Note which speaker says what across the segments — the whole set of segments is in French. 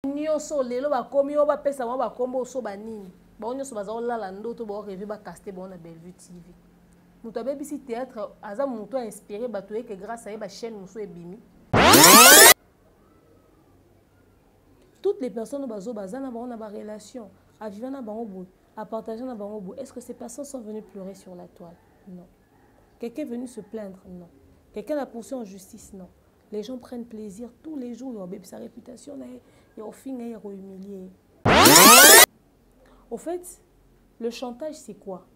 Speaker 1: nyonso lelo bakomi o bapesa mo bakombo so banini ba nyonso bazolala ndoto ba rêver ba caster ba na Bellevue TV muto abebisi théâtre aza muto a inspiré bato que grâce à ba chaîne muso ebimi toutes les personnes bazo bazana ba ba relation à vivre na bango bout à partager na bango bout. Est-ce que ces personnes sont venues pleurer sur la toile? Non. Quelqu'un est venu se plaindre? Non. Quelqu'un l'a poursuivi en justice? Non. Les gens prennent plaisir tous les jours, ils ont sa réputation, et au fin, ils sont humiliés. Au fait, le chantage, c'est quoi?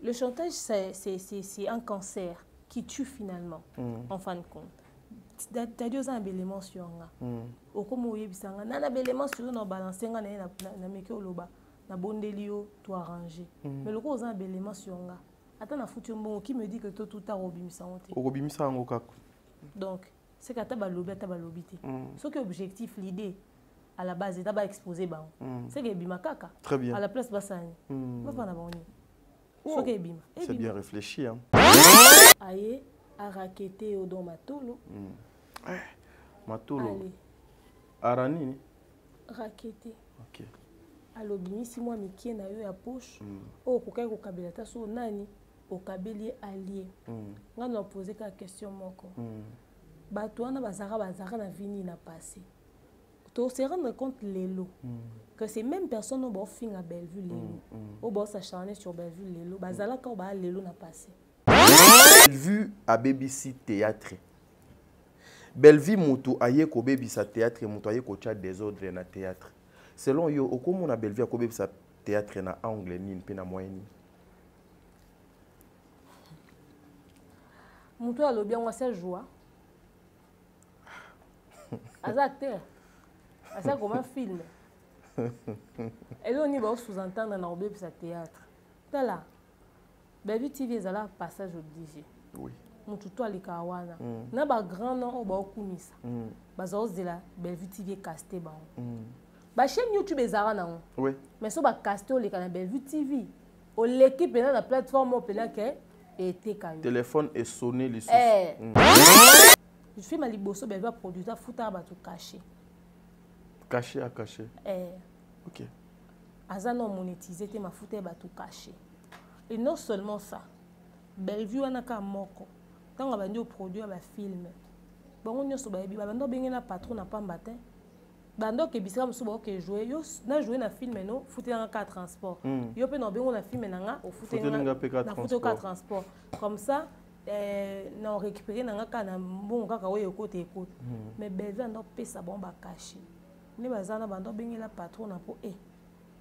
Speaker 1: Le chantage, c'est un cancer qui tue finalement, en fin de compte. Tu as dit aux éléments sur moi. Au comme vous avez dit, un élément sur nous, balancer, na meke oloba, na bondelio, tout arrangé. Mais le gros élément sur moi. Attends, na foutu bon qui me dit que tout a robimisa honte.
Speaker 2: Robimisa en okak.
Speaker 1: Donc, c'est que tu as lobby, tu as lobby. Ce qui est objectif, l'idée, à la base, c'est exposer. C'est que bima kaka.
Speaker 2: Très bien.
Speaker 1: À la place, bassani.
Speaker 2: C'est bien réfléchi. Hein.
Speaker 1: Aïe, à raqueter au don matolo.
Speaker 2: Matolo. Arani.
Speaker 1: Raqueter.
Speaker 2: Ok.
Speaker 1: Alors, si moi, Mickey n'a eu à poche, oh, kokai ko kabila ta so nani, au kabeli allié. On a posé la question moko. Batouana bazara na vini na passé. Tu se rendre compte lelo que ces mêmes personnes au bord fin à Bellevue lelo, au bord s'acharner sur Bellevue lelo, bazala ka ba lelo na passé.
Speaker 2: Bellevue à BBC théâtre. Bellevue mutu aye ko BBC théâtre mutu aye ko chat désordre na théâtre. Selon yo, au comment on a Bellevue à ko BBC théâtre na angle ni pe na moyenne.
Speaker 1: Mutu a lobby on sa joie. As acteur. As comme un film. Et là on y va sous-entendre dans le théâtre. Là, Bellevue TV est là passage obligé.
Speaker 2: Oui.
Speaker 1: Mutu to alika wana. Na ba grand nom o ba okumisa. Bazo de la Bellevue TV casté ba. Ba chaîne YouTube ezara na.
Speaker 2: Oui.
Speaker 1: Mais so ba casté o lika na Bellevue TV. O l'équipe na la plateforme o pena que était caillou.
Speaker 2: Téléphone est sonné les sous.
Speaker 1: Je fais ma liboso Bellevue produire fouta ba tout caché.
Speaker 2: Caché à caché. OK.
Speaker 1: Aza non monétisé te ma fouta ba tout caché. Et non seulement ça. Bellevue wana ka moko. Tant on va dire produire ba film. Bon on so ba bi ba ndo bengi na patron na pamba te. Bando ke bisika muso ba ke jouer yo na jouer na film no fouta na ka transport. Yo pe no bengo na film na nga o fouta na transport. Comme ça non récupérer na ka na bon kaka oyo côté côté. Mais Bellevue ndo pesa bon ba caché. Ni bazana bando bengi la patron na po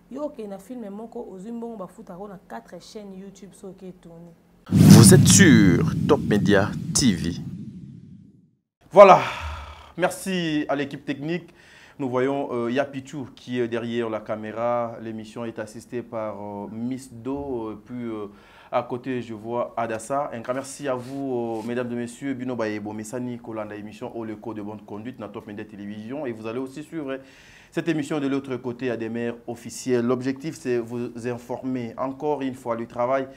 Speaker 1: yo ke na film moko ozumbongo ba fouta na 4 chaînes YouTube so ke tourner.
Speaker 3: Vous êtes sur Top Media TV.
Speaker 2: Voilà, merci à l'équipe technique. Nous voyons Yapichou qui est derrière la caméra. L'émission est assistée par Miss Do. Puis à côté, je vois Adassa. Un grand merci à vous, mesdames et messieurs. Bino Bayebo, Messani, Kolanda, émission au le code de bonne conduite dans Top Media Télévision. Et vous allez aussi suivre cette émission de l'autre côté à des maires officiels. L'objectif, c'est vous informer encore une fois du travail.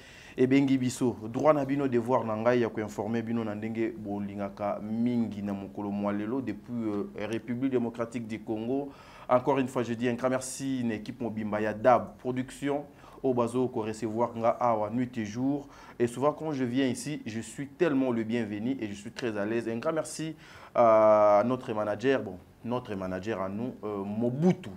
Speaker 2: Et bengi biso droit na bino devoir na ngai ya ko informer bino na ndenge bolingaka mingi na mokolo mwalelo depuis République démocratique du Congo. Encore une fois je dis un grand merci une équipe mobimba ya DAB production au bazo ko recevoir nga awa nuit et jour et souvent quand je viens ici je suis tellement le bienvenu et je suis très à l'aise. Un grand merci à notre manager notre manager à nous, Mobutu,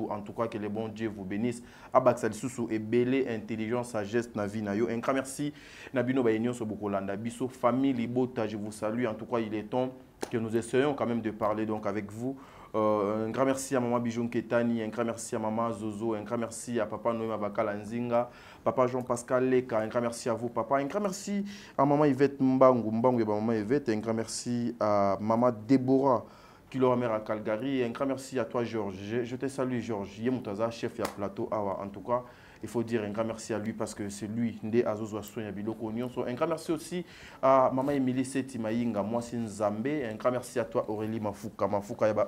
Speaker 2: en tout cas que le bon Dieu vous bénisse. Abaksal Soussou et Belé, intelligence, sagesse, Navi Nayo. Un grand merci, Nabino Bayenyo Sobokolanda, Bisso, famille Libota, je vous salue. En tout cas, il est temps que nous essayons quand même de parler donc avec vous. Un grand merci à Maman Bijoun Ketani, un grand merci à Maman Zozo, un grand merci à Papa Noéma Bakala Nzinga, Papa Jean-Pascal Leka, un grand merci à vous, Papa. Un grand merci à Maman Yvette Mbangu, et Maman Yvette, un grand merci à Maman Déborah. Kilo mère à Calgary. Un grand merci à toi, Georges. Je te salue, Georges. Yemoutaza, chef à plateau. En tout cas, il faut dire un grand merci à lui parce que c'est lui, Ndé Azozo Soya Biloko Nyon. Un grand merci aussi à Maman Émilie Seti Maïnga, moi c'est Nzambé. Un grand merci à toi, Aurélie Mafouka.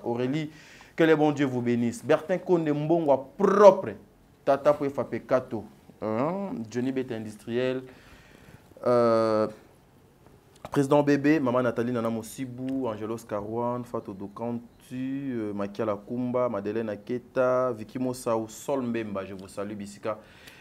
Speaker 2: Aurélie, que le bon Dieu vous bénisse. Bertin Konde Mbongwa propre. Tata Pouefape Kato. Johnny Bête Industriel. Président Bébé, Maman Nathalie Nana Mosibou, Angelos Karouane, Fatou Dokant, Moutu, Makia Lakumba, Madeleine Aketa, Vicky Mossao, Sol Mbemba, je vous salue, Bisika.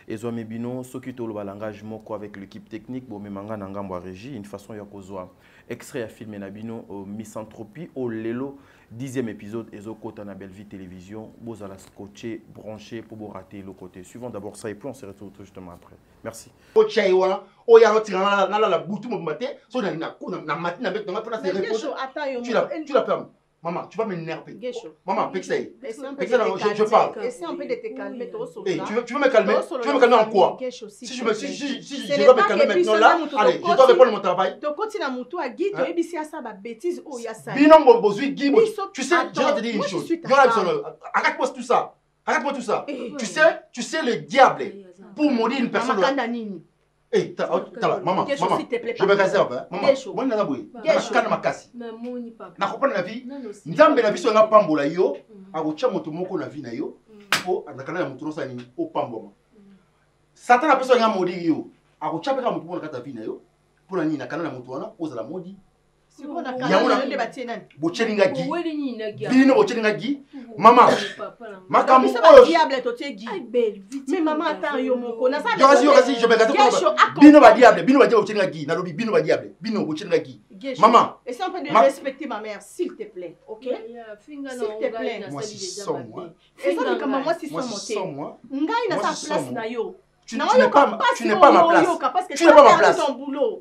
Speaker 2: Et Zoa Mebino, Sokito le langage moko avec l'équipe technique, bon, Memanga Nangambo Régie, une façon ya kozwa. Extrait à filmer Nabino, Misanthropie, au Lelo, 10e épisode, et Zokota na Belle Vie Télévision, vous allez scotcher, brancher pour vous rater le côté. Suivons d'abord ça et puis on se retrouve justement après. Merci.
Speaker 4: Tu la perds. Maman, tu vas m'énerver. Maman, Pexay. Je parle.
Speaker 5: Essaie un peu de te calmer.
Speaker 4: Tu veux me calmer? Tu veux me calmer en quoi? Si je dois me calmer maintenant là, allez, je dois répondre à mon travail. Tu sais, je vais te dire une chose. Arrête-moi tout ça. Arrête-moi tout ça. Tu sais le diable pour mourir une personne. Eh, maman, je me réserve. Maman, moi, je na vie. Nzambe na biso nga pambola yo, akocha moto moko na vie na yo, po anakana ya moto sani o pamboma. Satan na peso nga modi yo, akocha peka moto moko na kata vie na yo, po na nini nakana na moto wana ozala modi. Bochelinga gi. Bino bochelinga gi. Mama. Makamu
Speaker 5: diable to tegi. Mais maman attends yo moko na ça.
Speaker 4: Je me gâte. Bino ba diable, bino ba bochelinga gi, na lobi bino ba diable, bino bochelinga gi. Maman.
Speaker 5: Essaie un peu de respecter ma mère s'il te plaît, OK? S'il te plaît.
Speaker 4: Moi si sans moi.
Speaker 5: Et ça comme moi si sans moi. Ngai na sa place na yo.
Speaker 4: Tu n'es pas ma place. Tu n'es pas ma place.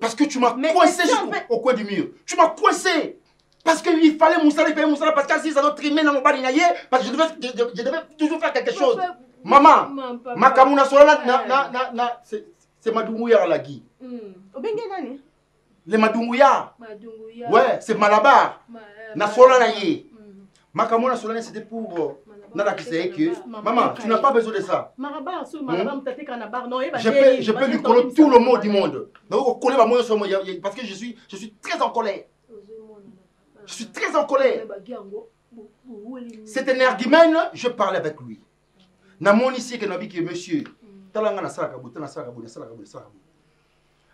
Speaker 4: Parce que tu m'as coincé au coin du mur. Tu m'as coincé. Parce qu'il fallait Moussala, parce que si ça doit trimer dans mon bali, parce que je devais toujours faire quelque chose. Maman, ma kamuna sola, c'est Madunguya la Guy. Les Madunguya. Ouais, c'est Malabar. Na sola na ye. Ma kamuna sola, c'était pour. Maman, tu n'as pas besoin de ça. Je peux lui coller tout le mot du monde. Parce que je suis très en colère. Je suis très en colère. Cet énergumène, je parle avec lui. Na mon ici que nabi que monsieur.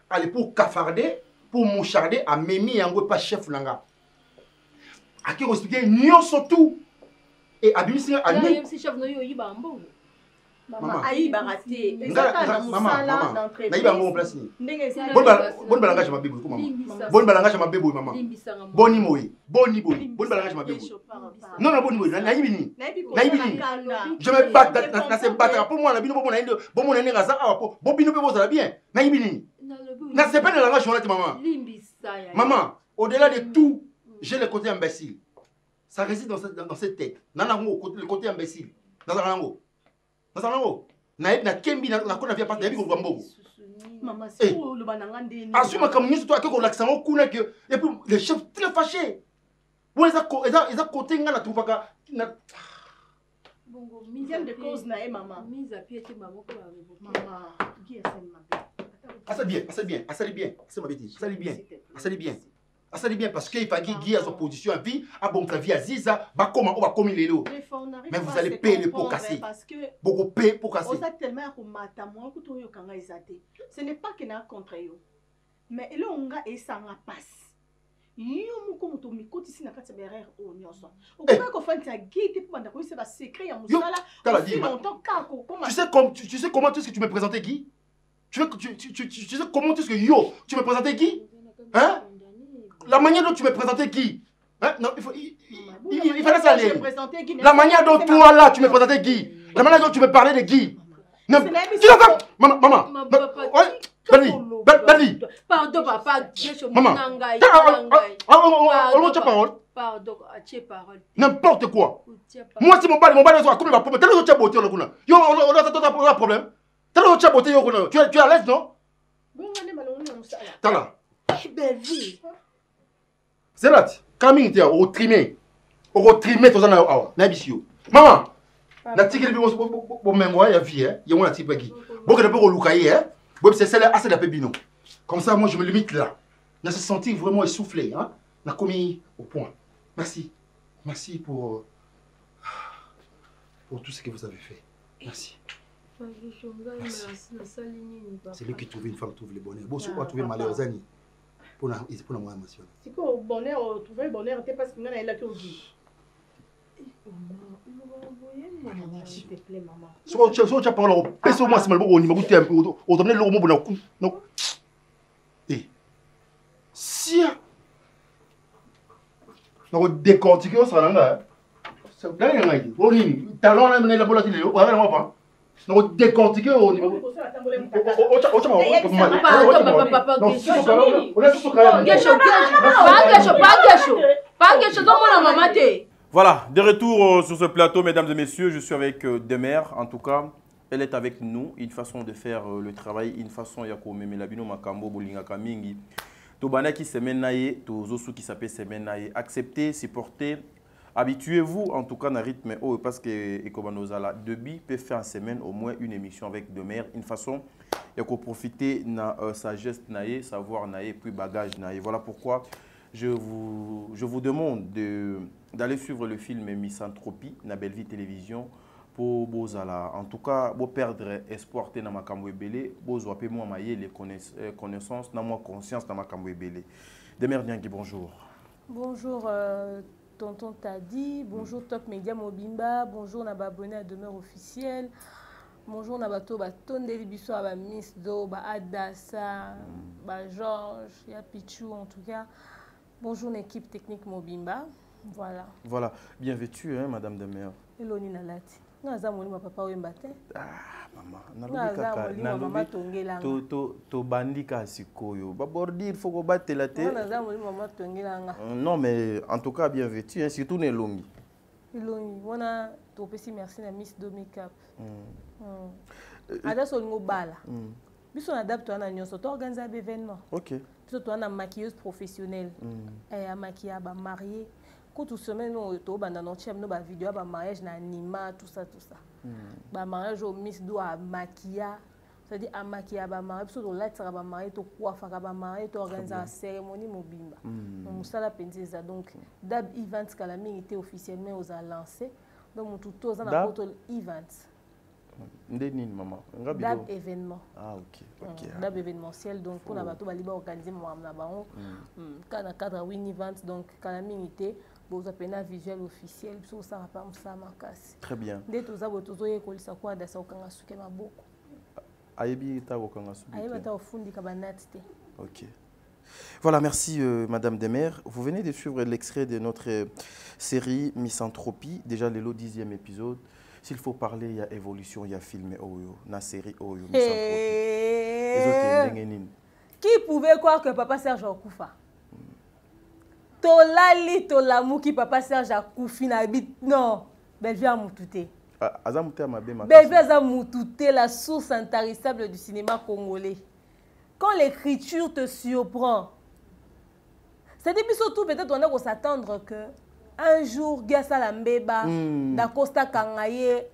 Speaker 4: Allez pour cafarder, pour moucharder, à Memi yango pas chef nanga. A qui expliquer nion surtout. Et abimisi a nous.
Speaker 5: Maman ayi baraté.
Speaker 4: Maman, naïba mon place ni. Bon balangage ma bébé maman. Bon balangage ma bébé maman. Boni moyi, boni boy. Bon balangage ma bébé. Non non boni boy, naïbi ni. Je me bats dans ces battre pour moi na bino bon na bon mon nene ngaza awa po. Bon bino be ça bien. Naïbi ni. Na c'est pas le langage honnête maman. Maman, au-delà de tout, j'ai le côté imbécile. Ça réside dans cette tête. Nanango, le côté imbécile. Dans un lango. Dans un lango. Naïb na kembi na kona via pas naïb ko gwambo.
Speaker 5: Maman, c'est pour le banangande.
Speaker 4: Asuma comme ni toi que l'accent au kuna que et puis le chef très fâché. Bon ils a côté ngana tout faka na
Speaker 5: bongo mise de cause na maman. Mise à pied que maman ko maman. Qui est cette maman?
Speaker 4: Assez bien. C'est ma bêtise. Assez bien parce qu'il faut qu'il y ait son position à vie, à bon vie à Ziza, bah comment on va commettre les lots. Mais vous allez payer le pot cassé. Beaucoup payer pour casser.
Speaker 5: Ce n'est pas qu'il y a contre eux. Mais il y a ça passe. Il y
Speaker 4: Tu sais comment est-ce que tu me présentais Guy? Tu sais comment est-ce que yo, tu me présentais Guy? Hein? La manière dont tu me présentais Guy? Hein? Non, il fallait ça aller. La manière dont toi là, tu me présentais Guy. La manière dont tu me parlais de Guy. Non, tu l'as fait. Maman. Bali.
Speaker 5: Pardon, papa.
Speaker 4: Maman. On tient parole.
Speaker 5: Pardon, tu parole.
Speaker 4: N'importe quoi. Moi, c'est mon bal, comme il va prendre. T'as le tien beauté, yo, on a un problème. T'as le tien beauté, tu es à l'aise, non? T'as là.
Speaker 5: Belle vie.
Speaker 4: C'est là. Camille, tu au trimé. Au trimé, tu as un nabisio. Maman. Na tigre bi bo mengo ya vie hein. Ya wona tipa gi. Bo que de peu lukaye hein. Bo c'est celle assez d'appel bino. Comme ça moi je me limite là. Na se sentir vraiment essoufflé hein. Na commis au point. Merci. Merci pour tout ce que vous avez fait. Merci. C'est lui qui trouve une femme trouve le bonheur. Bon, si quoi trouver malheur zani. Pour moi émotion.
Speaker 5: C'est quoi bonheur trouver bonheur c'est parce que on a là que S'il te plaît, maman.
Speaker 4: Si tu as parlé, moi, c'est mal, on donne le mot. Non. Eh. Si. On décortique, on sera là. C'est bien, on y talon, on a la volatilité. On va on décortique au niveau.
Speaker 2: Voilà, de retour sur ce plateau, mesdames et messieurs, je suis avec Demer. En tout cas, elle est avec nous. Une façon de faire le travail, une façon de faire Melabino Makambo, Bolinga Kamingi. Tobana qui semaine naïe, Tozosu qui s'appelle semaine naïe. Acceptez, supportez. Habituez-vous en tout cas dans le rythme parce que Ekobanozala Debi peut faire en semaine au moins une émission avec Demer, une façon de profiter de sagesse naïe, savoir naïe, puis bagage naïe. Voilà pourquoi je vous demande d'aller suivre le film Misanthropie na Belle Vie Télévision pour Bozala. En tout cas, vous perdre espoir dans Makambo Ebele, vous avez moi mailler les connaissances, dans moi conscience dans Makambo Ebele. Demer Niangi, bonjour.
Speaker 1: Bonjour. Tonton Tadi, bonjour Top Media Mobimba, bonjour na abonné à Demeure officielle, bonjour na bato batonde libiso à Miss Do, Adassa, Georges, ya Pichou en tout cas. Bonjour l'équipe technique Mobimba, voilà.
Speaker 2: Voilà, bien vêtue hein Madame Demer.
Speaker 1: Eloni Nalati. Nga moni ma papa wembate.
Speaker 2: Ah maman, to bandika sikoyo. Ba bordir faut ko battre la tête. Non mais en tout cas bien vêtu hein, surtout ne longi.
Speaker 1: Longi, wana to pesi merci na Miss Do Makeup. Ada so ngo bala. Biso na adapte na nyonso to organiser événement. OK. Biso to na maquilleuse professionnelle. Et maquiller ba marié. Quand tout semaine on retourne dans notre no ba vidéo ba mariage na anima tout ça ba mariage au Miss Do à maquiller c'est-à-dire à maquiller ba mariage parce que là tu ba mariage to coiffer ba mariage to organiser la cérémonie mobimba on sala penza donc dab event kalami était officiellement aux a lancé donc tout aux na portal event
Speaker 2: ndeni maman
Speaker 1: dab événement dab événementiel donc pour na bato ba liba organiser moi na bango kana cadre win event donc kalami était vous appelez visuel officiel, ça ça pas ça makasi.
Speaker 2: Très bien.
Speaker 1: Dès tout ça vous tozoye kolisa kwa dasa okanga suke maboko.
Speaker 2: Ayebi ta okanga suke.
Speaker 1: Ayebi ta ofundi kabanatite.
Speaker 2: OK. Voilà, merci Madame Demer. Vous venez de suivre l'extrait de notre série Misanthropie, déjà le 10e épisode. S'il faut parler, il y a évolution, il y a film Oyo, na série Oyo Misanthropie.
Speaker 1: Qui pouvait croire que Papa Serge Okufa? Tolali Tolamuki Papa Serge Akoufi na bit non Belle Vie Amoutouté. Belle Vie Amoutouté, la source intarissable du cinéma congolais. Quand l'écriture te surprend, c'est-à-dire surtout peut-être on a s'attendre que un jour Gassa Lambeba, Dacosta Kangaye, et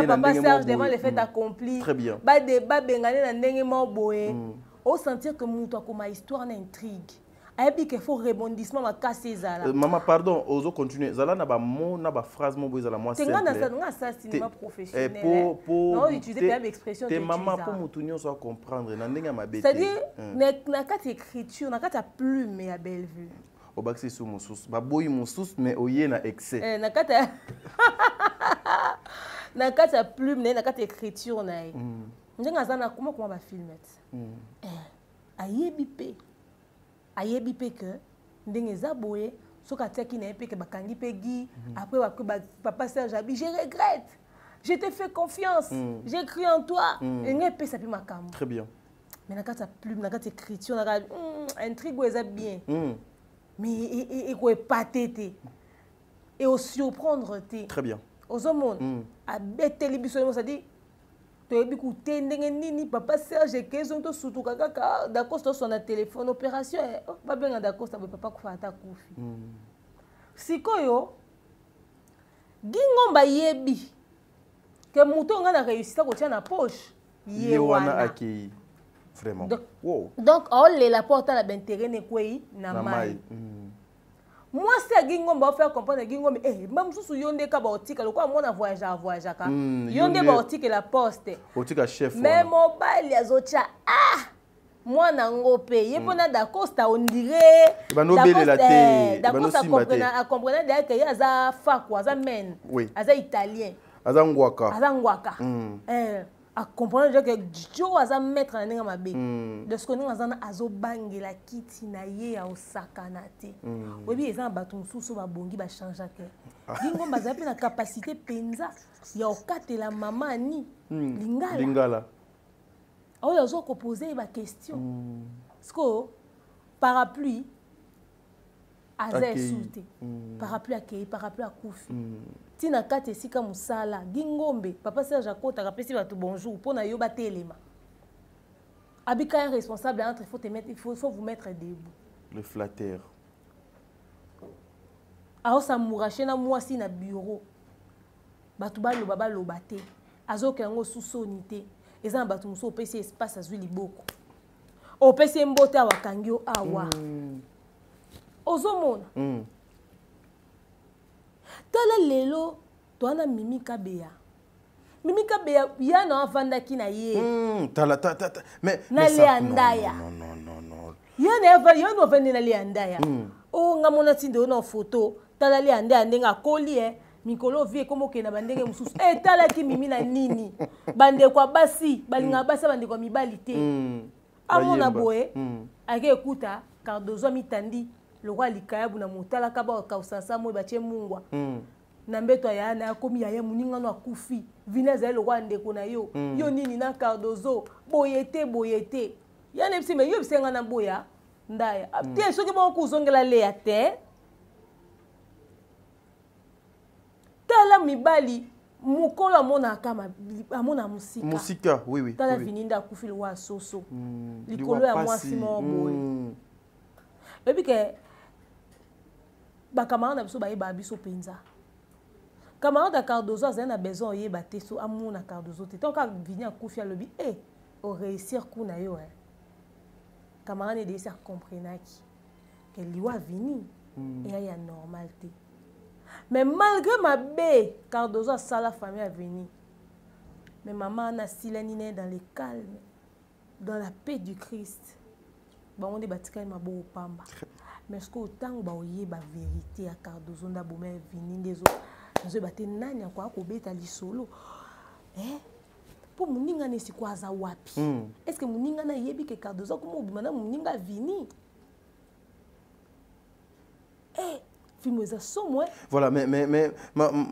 Speaker 1: Papa Serge devant les faits accomplis.
Speaker 2: Très bien.
Speaker 1: Ba Bengane na ndenge mo boé. Au sentir que mouto comme histoire n'intrigue. Et qu'il faut rebondissement à casser Zala.
Speaker 2: Maman, pardon, oso continuer. Zala n'a pas mot, n'a pas phrase, mon boy, Zala moi c'est.
Speaker 1: C'est cinéma professionnel. Non, utiliser pas l'expression.
Speaker 2: Tes maman pour moutounio soit comprendre. N'endenga ma bête.
Speaker 1: C'est-à-dire, n'a qu'à écriture, n'a qu'à plume et à belle vue.
Speaker 2: Au bac c'est sous mon sous. Bah boy mon sous, mais au yé na excès.
Speaker 1: N'a qu'à plume, n'a qu'à écriture na. N'endenga Zala comment va filmer. Ayebipe. Ayebi pe que ndenge za boye soka tiaki na pe que bakangi pe gi après Papa Serge Abi je regrette, je t'ai fait confiance, j'ai cru en toi et nge pe ça pe makambo.
Speaker 2: Très bien.
Speaker 1: Mais na kata plume na kata écriture na intrigue eza bien mais et quoi patete et au surprendre te.
Speaker 2: Très bien.
Speaker 1: Aux hommes a bête libiso ça dit ni Papa Serge Kezo to surtout kaka d'accord sur na téléphone opération ba benga d'accord ça papa kufata kufi sikoyo gingomba yebi que muto nga na réussite ko tia na poche
Speaker 2: yewana aki vraiment
Speaker 1: donc on la porte à la bentéré ne kwei na mai. Moi, c'est Gingomba faire comprendre Gingomba. Même sous yonde ka baotika, le quoi mon voyage ka. Yonde baotika la poste.
Speaker 2: Baotika chef.
Speaker 1: Mais mobile ya zocha moi nango pe ye pona d'Acosta on dirait d'Acosta comprenait d'ailleurs que yaza fakwa aza men aza italien
Speaker 2: aza ngwaka
Speaker 1: a comprendre que Joe aza maître na ninga mabe de ce que nous azana azo bangela kiti na ye ya osakana te webi eza bato mususu ba bongi ba changer que dingo baza pe na capacité penza ya okatela mama ni lingala oyo azo ko poser ba question sko parapluie aza souté parapluie akei parapluie akufi tina kati esika musala gingombe papa Serge akota kapesi bato bonjour pona yo batelema abika un responsable entre il faut vous mettre debout
Speaker 2: le flatteur
Speaker 1: ao samourache na mwasi na bureau bato baloba te azoke yango susoni te eza na bato mosusu opesi espace azwi liboko opesi mbote awakangi yo awa ozomona tala lelo toana Mimi Kabeya yana avandaki na ye
Speaker 2: mais
Speaker 1: na leandaya non yana avandi na leandaya o ngamona tindo na photo tala leandaya ndenga akoli mikolo vie komokena bandenge mususu talaki Mimi na nini bande kwa basi balinga basi bande kwa mibali te amona boye ake ekuta Cardozo mitandi le roi likayabu na motala kaba kausasa mo batie mungwa na mbeto ya na komi ya muninga no akufi vineza le roi ndeko na yo yo nini na Cardozo boyete yana bisi me yo bisenga na boya ndaya te soki ba kuzongela le ate tala mibali mukolo amona kama amona musika
Speaker 2: oui
Speaker 1: tala vininda akufi le roi soso likolo ya mwasi mo boye bebi ke bakamara na biso bayeba biso penza camarade ya Cardozo azali na besoin oyeba te so amona Cardozo te tant kaka vini akufi alobi o réussir kuna yo camarade de ça comprenaki que liwa vini et ya normal te mais malgré ma bé Cardozo a sala famille a vini mais maman na silani dans le calme dans la paix du Christ on est batika ma bo pamba mais ce que autant ba oyeba vérité ya Cardozo nda bo me vini ndezo nzo baté nani akwa ko beta lisolo po muninga ne sikwaza wapi est-ce que muninga na yebi ke Cardozo ko mobima na muninga vini
Speaker 2: voilà mais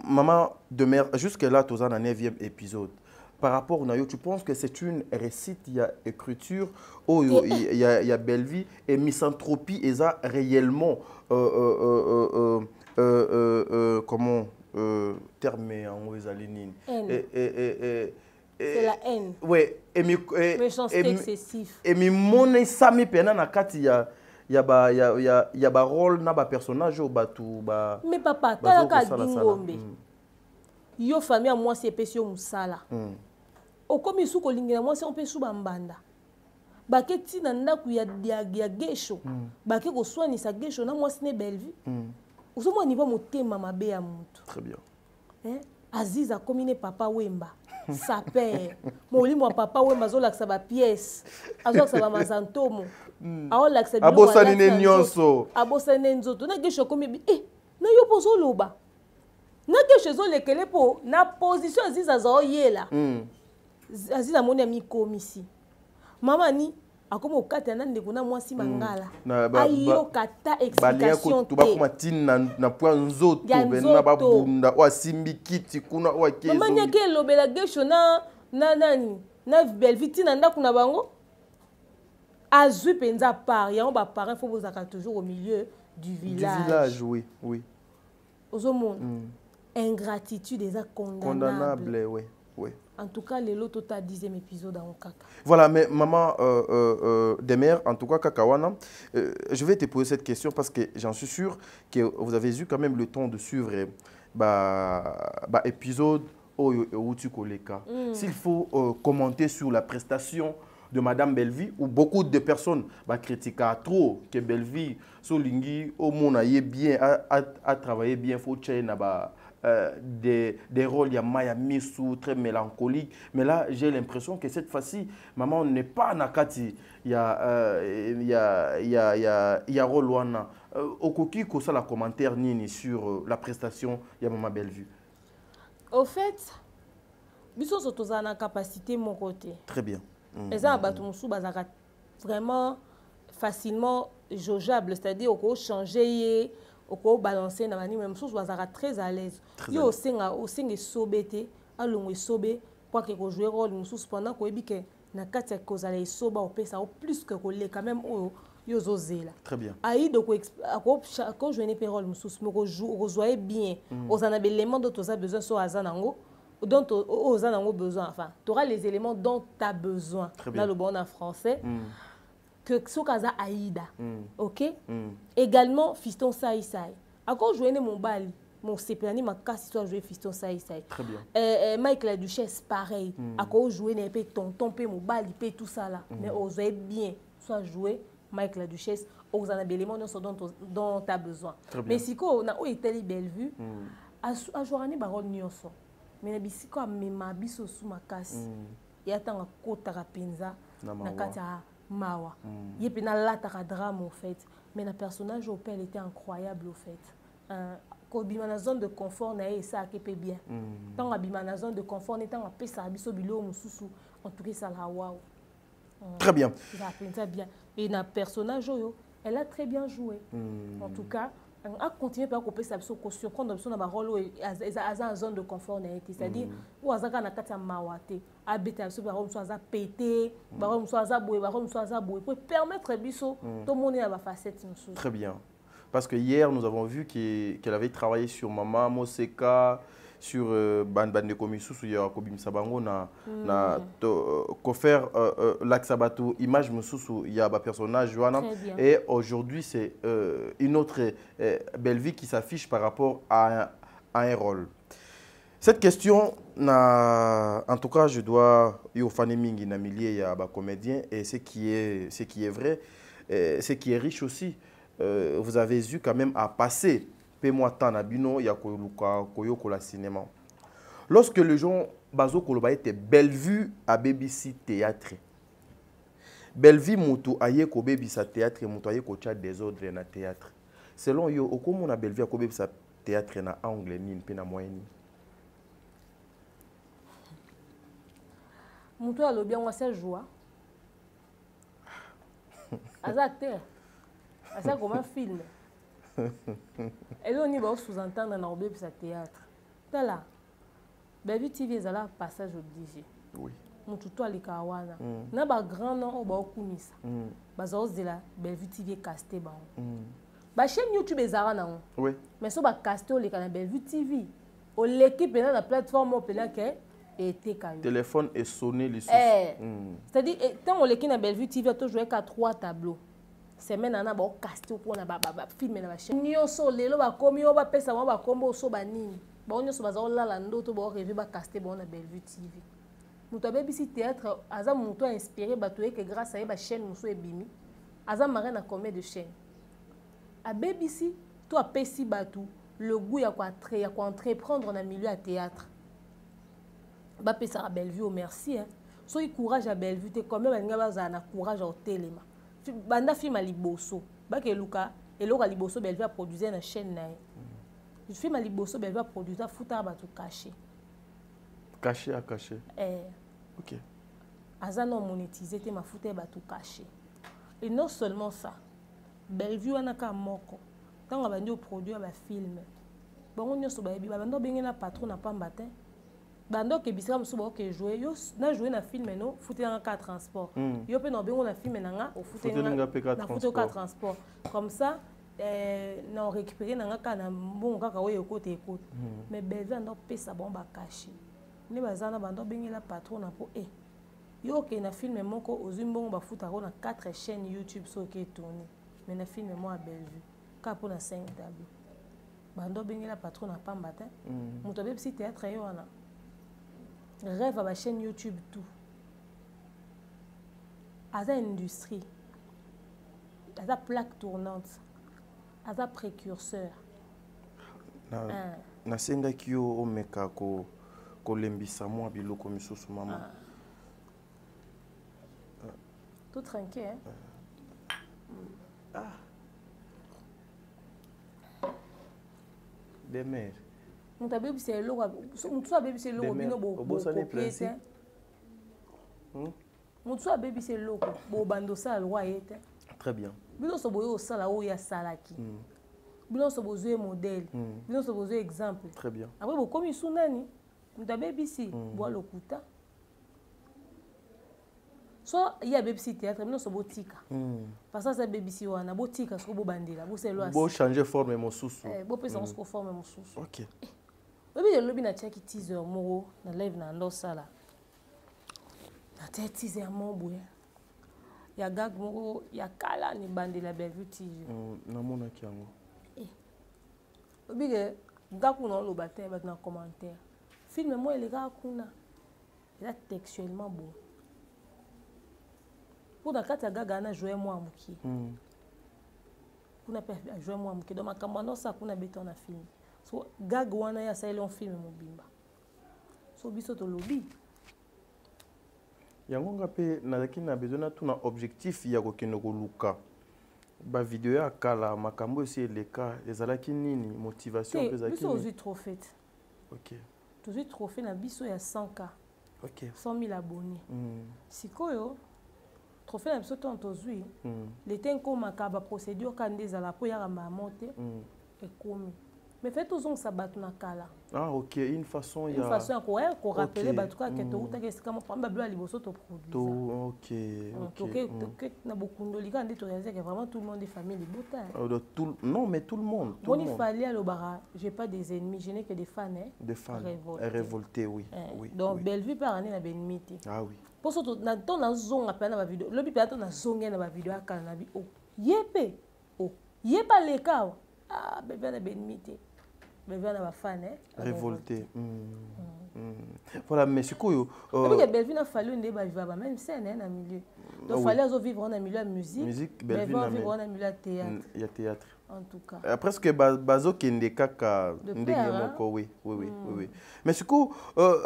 Speaker 2: maman de mère jusque là tous en 9e épisode. Par rapport à tu penses que c'est une récite, il y a écriture, il y a belle vie et misanthropie, et ça réellement, comment, terme en Ouezalinine.
Speaker 1: C'est la haine.
Speaker 2: Oui,
Speaker 1: méchanceté excessif.
Speaker 2: Et mi monnaie ça mi pena na kati il y a ba rôle na ba personnage au batu ba.
Speaker 1: Mais papa, t'as la gingombe. Yo famille moi c'est pesio musala. O comme isu ko lingena moi c'est on peut sou bambanda. Ba ke tina ndaku ya gesho. Ba ke ko soigner sa gesho na moi c'est ne belle vie. Ozo mo niveau motema mabe ya mutu.
Speaker 2: Très bien.
Speaker 1: Aziz a combiné papa Wemba. Sa père. Moli mo papa Wemba zo laksa ba pièce. Azo laksa ba mazantomo. Laksa bi.
Speaker 2: Abosani ne nyonso.
Speaker 1: Abosani nzoto na gesho komi na yo pozo loba. Na gesho zo lekele po na position Aziz azo yela. Aziz a moni ami komisi. Mama ni akomo okata na ndeko na mwasi mangala. Ayo kata explication te.
Speaker 2: Tuba kuma tin na point nzoto na babunda wa simbikiti kuna wa kezo.
Speaker 1: Mama nyake lobela gesho na nani na belviti na ndaku na bango. Azui penza part yango ba parents faut vous aka toujours au milieu du village.
Speaker 2: Du village oui, oui.
Speaker 1: Ozomon. Ingratitude est condamnable.
Speaker 2: Oui, oui.
Speaker 1: En tout cas, les lots total 10e épisode en kaka.
Speaker 2: Voilà, mais maman Demer, en tout cas, Kakawana, je vais te poser cette question parce que j'en suis sûr que vous avez eu quand même le temps de suivre l'épisode où tu collecas. S'il faut commenter sur la prestation de Madame Bellevie, où beaucoup de personnes critiquent trop que Bellevie, Solingi, au monde a bien, a travaillé bien, faut des rôles, il y a Maya Missou, très mélancolique. Mais là, j'ai l'impression que cette fois-ci, maman, on n'est pas Nakati. Il y a rôle Wana. Okoki, ko ça la commentaire nini sur la prestation, il y a Maman Bellevue.
Speaker 1: Au fait, biso surtout ça na capacité mon côté.
Speaker 2: Très bien.
Speaker 1: Et ça, vraiment facilement jaugeable, c'est-à-dire qu'on peut changer, on peut balancer, même chose, on est très à l'aise. Il y a aussi un sobété, un sobé, pour que vous jouez rôle, pendant que vous na kati cause aller soba au ça plus que coller quand même au yozoze là.
Speaker 2: Très bien.
Speaker 1: Aïe donc quand je n'ai pas rôle musus me rejoignez bien. Aux en éléments dont tu as besoin sur azanango dont aux en besoin enfin tu auras les éléments dont tu as besoin dans le bon en français que sokaza aïda. OK? Également fiston sai sai. Encore jouer mon bal mon CPNI ma casse soit jouer fiston sai sai.
Speaker 2: Très bien.
Speaker 1: Mike la Duchesse pareil. Encore jouer n'est pas tonton pe mon bal il tout ça là. Mais osez bien soit jouer Mike la Duchesse aux éléments dont tu as besoin. Mais si on a été Bellevue à jouer ni barol nyonso. Mais na bisiko mema biso sous ma casse. Il y a tant kota rapenza na kata mawa. Yepe na lata drame au fait. Mais le personnage au père était incroyable au fait. Quand on a zone de confort, on a ça qui peut bien. Tant on a na zone de confort, on est en paix ça biso bilo mususu. En tout cas ça la waouh.
Speaker 2: Très bien.
Speaker 1: Ça bien. Et le personnage elle a très bien joué. En tout cas, on a continué par couper ça biso ko surprendre biso na ba rôle en zone de confort c'est-à-dire ou azaka na kati ya mawate abeta biso ba rôle soit pété, ba rôle soit boye, ba rôle soit boye pour permettre biso tout monde à ba facette mususu.
Speaker 2: Très bien. Parce que hier, nous avons vu qu'elle avait travaillé sur Mama Moseka, sur Ban de Komissu, sur Kobim Sabango, faire l'Aksabato, image Moussou, il y a un personnage, Johanna. Et aujourd'hui, c'est une autre Bellevue qui s'affiche par rapport à un rôle. Cette question, en tout cas, je dois y au Faneming, il y a un comédien, et ce qui est vrai, ce qui est riche aussi. Vous avez eu quand même à passer paie-moi tant na bino ya koyo kola cinéma. Lorsque les gens bazo koloba était Bellevue à BBC théâtre. Bellevue mutu aye ko BBC théâtre mutu aye ko chat désordre na théâtre. Selon yo okomo na Bellevue ko BBC théâtre na anglais ni pe na moyenne.
Speaker 1: Mutu alobi ngo sa joie. Azate. Ça comme un film. Et là, on va sous-entendre dans le théâtre. Là, Bellevue TV est là passage obligé.
Speaker 2: Oui.
Speaker 1: Mon tuto ali kawana. Na ba grand nom au ba okumisa. Bazo zela Bellevue TV casté ba. Ba chaîne YouTube ezara na.
Speaker 2: Oui.
Speaker 1: Mais so ba casté le kana Bellevue TV. O l'équipe na la plateforme au pela que était kayo.
Speaker 2: Téléphone est sonné les sous.
Speaker 1: C'est-à-dire tant on l'équipe na Bellevue TV to jouer qu'à 3 tableaux. Semaine na ba casté pour na ba film na ba chaîne nyonso lelo ba komi o ba pesa ba kombo so ba nini ba nyonso ba za la ndoto ba rêver ba casté ba na Bellevue TV muto abebisi théâtre aza muto inspiré ba to que grâce à ba chaîne muso ebimi aza maré na combien de chaînes abebisi to apesi batu le goût ya ko entreprendre na milieu à théâtre ba pesa Bellevue au merci hein so il courage à Bellevue te quand même balinga baza na courage au téléma banda film à liboso bake luka eloka liboso Bellevue a produire na chaîne na film à liboso Bellevue a produire futa ba tout caché
Speaker 2: à caché OK
Speaker 1: aza non monétisé te ma futa ba tout caché et non seulement ça Bellevue wana ka moko tanga bandi produire ba film bango nyoso ba yebi bando bengena patron na pamba te bando ke bisika musu ba ke jouer yo na jouer na film no futa na ka transport yo pe no bengo na film na nga au futa na transport comme ça na récupérer na nga ka na bon kaka oyo côté écoute mais Bellevue ando pesa bon ba caché ne bazana bando bengela patron na po yo ke na film moko ozumbongo ba futa ko na 4 chaînes YouTube so ke tourner mais na film mo a Bellevue ka po na 5 tableaux bando bengela patron na pamba te muto be si théâtre yo wana rêve à ma chaîne YouTube tout. À la industrie, à la plaque tournante, à la précurseur.
Speaker 2: nasenga kio omeka ko lembisa moi biloko misusu maman.
Speaker 1: Tout tranquille hein.
Speaker 2: Des mères.
Speaker 1: Mon tabé c'est l'eau, mon toi baby c'est l'eau bino bo. Mon toi baby c'est l'eau bo bando ça loi était.
Speaker 2: Très bien.
Speaker 1: Bino so boyo sala o ya salaki. Bino so bozo modèle. Bino so bozo exemple.
Speaker 2: Très bien.
Speaker 1: Après bo comme sunani, mon tabé bisi bo lokuta. So il y a baby théâtre bino so botika. Parce que ça baby si wana botika so bo bandela, bo c'est loi.
Speaker 2: Bo changer forme mon sousou.
Speaker 1: Bo pesa on forme mon sousou.
Speaker 2: OK.
Speaker 1: Baby le lobby na tiaki teaser mo na live na ndo sala. Na teaser mo boye. Ya gag moko ya kala ni bande la Bellevue TV.
Speaker 2: Namona kiango.
Speaker 1: Bige gaku na lo batin ba na commentaire. Film moi les gars kuna. Il est textuellement beau. Pour na kata gaga na jouer moi muki. Kuna pe jouer moi muki donc makambo no sa kuna beton na film. So gag wana ya sa ile on film mobimba. So biso to lobby.
Speaker 2: Yango ngape nazaki na besoin na tuna objectif ya kokende koluka ba video ya kala makambo aussi eleka ezalaki nini motivation ezalaki
Speaker 1: biso ozu trophée.
Speaker 2: OK.
Speaker 1: Tozu trophée na biso ya 100K.
Speaker 2: OK.
Speaker 1: 100 000 abonnés. Sikoyo trophée na biso to tozui. L'été nkomaka ba procédure kande ezala po ya ma monter ekomi. Mais fait tous on sabat na kala.
Speaker 2: Ah OK, une façon il y a
Speaker 1: une façon ko rappeler ba tout cas que to uta que c'est comme prendre ba liboso to produire.
Speaker 2: OK.
Speaker 1: OK. Na beaucoup ndoli quand to réaliser que vraiment tout le monde est famille libota.
Speaker 2: Non mais tout le monde.
Speaker 1: Bon il fallait à l'obara, j'ai pas des ennemis, je n'ai que des fans hein.
Speaker 2: Des fans révoltés oui. Oui.
Speaker 1: Donc Bellevue par année na benimité.
Speaker 2: Ah oui.
Speaker 1: Pour surtout na ton na zonga pa na ba vidéo. Le bi pa na zonga na ba vidéo akala na bi oh. Yepe. Oh. Yepa le kawa. Ah bébé na benimité.
Speaker 2: Révolté. Voilà, mais c'est quoi
Speaker 1: parce que Bellevue n'a fallu une débat même scène dans le milieu. Donc il fallait vivre dans le milieu de musique. Bellevue vivre dans le milieu de théâtre.
Speaker 2: Il y a théâtre.
Speaker 1: En tout cas.
Speaker 2: Presque bazo kende kaka ndenge oui. Mais c'est quoi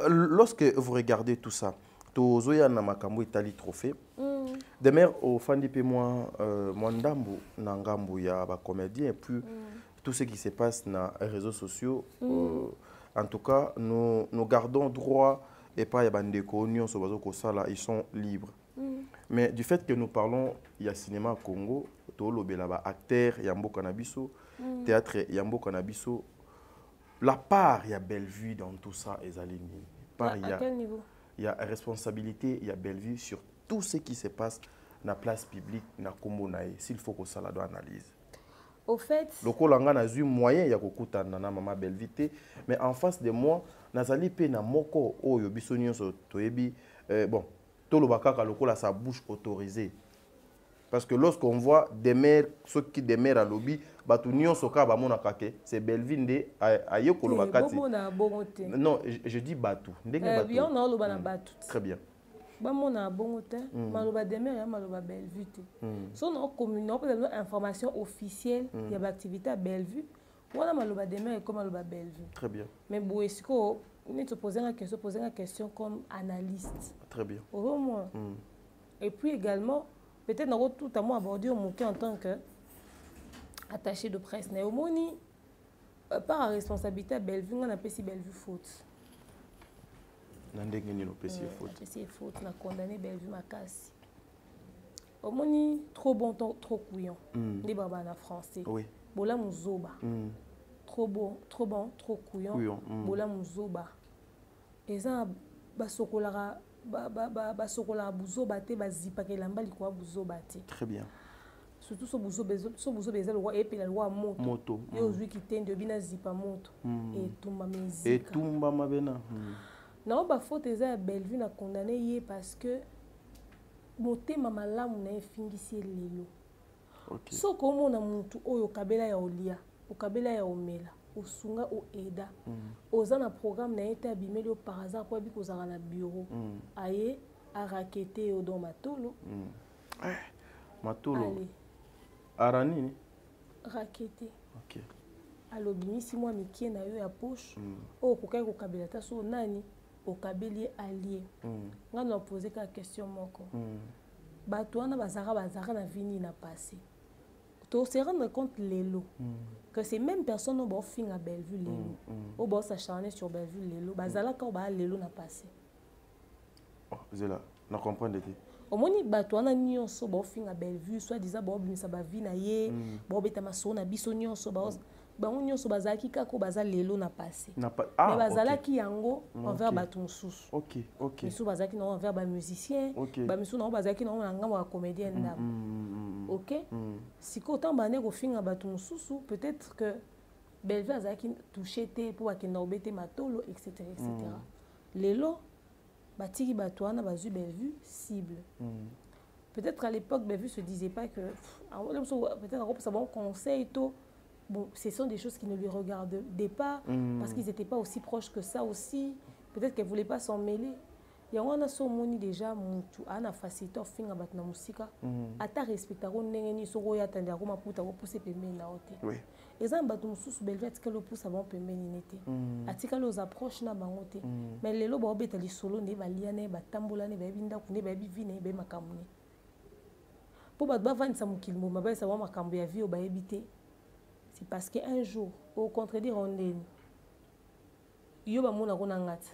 Speaker 2: lorsque vous regardez tout ça, tozoya na makambo Italie trophée. Demain au fandi pe moi ndambu na ngambu ya ba comédien et puis tout ce qui se passe dans les réseaux sociaux, en tout cas, nous gardons droit et pas y ils sont libres. Mais du fait que nous parlons, il y a cinéma Congo, acteur, il y a Mbo Canabiso, théâtre, il y a Mbo Canabiso. La part, il y a Bellevue dans tout ça,
Speaker 1: à quel niveau?
Speaker 2: Il y a responsabilité, il y a Bellevue sur tout ce qui se passe dans la place publique, dans Combo Naé, s'il faut que ça la doit analyse.
Speaker 1: Au fait,
Speaker 2: le colanga n'a eu moyen ya kokuta na mama Bellevue mais en face de moi nazali pe na moko oyo biso nyonso toyebi bon tolo bakaka lokola sa bouche autorisée parce que lorsqu'on voit des mères ceux qui des mères à lobby batu nyonso ka ba mona kake c'est Bellevue nde ayekolo bakati non je dis batu ndenge batu
Speaker 1: bien on a lo bana batu
Speaker 2: très bien
Speaker 1: bamona bongo te maloba demeure ya maloba Bellevue te so na communion peut avoir information officielle ya ba activité à Bellevue wana maloba demeure comme maloba Bellevue
Speaker 2: très bien
Speaker 1: mais boesiko ni te poser une question comme analyste
Speaker 2: très bien
Speaker 1: au moins et puis également peut-être na tout à moi aborder au moquet en tant que attaché de presse na omoni par responsabilité à Bellevue on appelle si Bellevue faute.
Speaker 2: C'est
Speaker 1: faute, on a condamné Bellevue Makassi. Omoni trop bon, trop couillon. Les babas en français.
Speaker 2: Oui.
Speaker 1: Bola Mouzoba. Trop bon, trop couillon. Bola Mouzoba. Et ça, basokolara buzoba te bazipa ke lamba likwa buzoba te.
Speaker 2: Très bien.
Speaker 1: Surtout so buzoba le roi et puis la loi moto. Et aujourd'hui qui tente de bina zipa moto. Et tumba mezika.
Speaker 2: Et tumba mabena.
Speaker 1: Non, bah faute eza Bellevue na condamné yé parce que motema malamu na efingisi lelo.
Speaker 2: OK.
Speaker 1: So komo na mutu oyo kabela ya olia, o kabela ya omela, o sunga o eda. Oza na programme na été abimeli au par hasard pour biko zara na bureau. Aye a raqueté au don matolo.
Speaker 2: Matolo. Arani.
Speaker 1: Raqueté.
Speaker 2: OK.
Speaker 1: alobimisi mwa mikie na yo ya poche oyo kokaki kokabela ta so nani okabeli allié nga na poser ka question moko bato wana bazaka na vini na passé to se rendre compte lelo que ces mêmes personnes ont fin à Bellevue lelo au boss s'acharner sur Bellevue lelo bazalaka ba lelo na passé
Speaker 2: zela na comprendre te
Speaker 1: omoni bato wana nyonso ba fin à Bellevue soit disant ba obimisa ba vie na ye ba obeta maso na biso nyonso bango nyonso bazalaki kako baza lelo na passé mais bazalaki yango envers bato mosusu misu bazalaki nango envers bamusicien bamisu nango bazalaki nango na ngambo ya comédien ndambo ok sikoyo ntango bande kofinga bato mosusu peut-être que Bellevue azalaki touché te mpo bakenda kobete matolo etc etc lelo batiki bato wana bazwi Bellevue cible peut-être à l'époque Bellevue se disait pas que peut-être ça bon conseil to bon, ce sont des choses qui ne lui regardaient pas parce qu'ils n'étaient pas aussi proches que ça aussi. Peut-être qu'elle ne voulait pas s'en mêler. Il y a un somoni déjà, un facilitateur fin à battre na musika. Ata respecter on n'engeni soro ya tanda ko maputa ko pousser pembe na ote. Oui. Et ça battre mususu Bellevue atika lo pousse avant pembe ni nete. Atika los approche na bangote. Mais lelo ba obeta li solo ne ba liane ba tambola ne ba binda ku ne ba bivine ba makamune. Po ba ba vanisa mukilimo ba sa wa makambo ya vie o ba ebité. C'est parce qu'un jour, au contredire on est yoba mona kona ngati.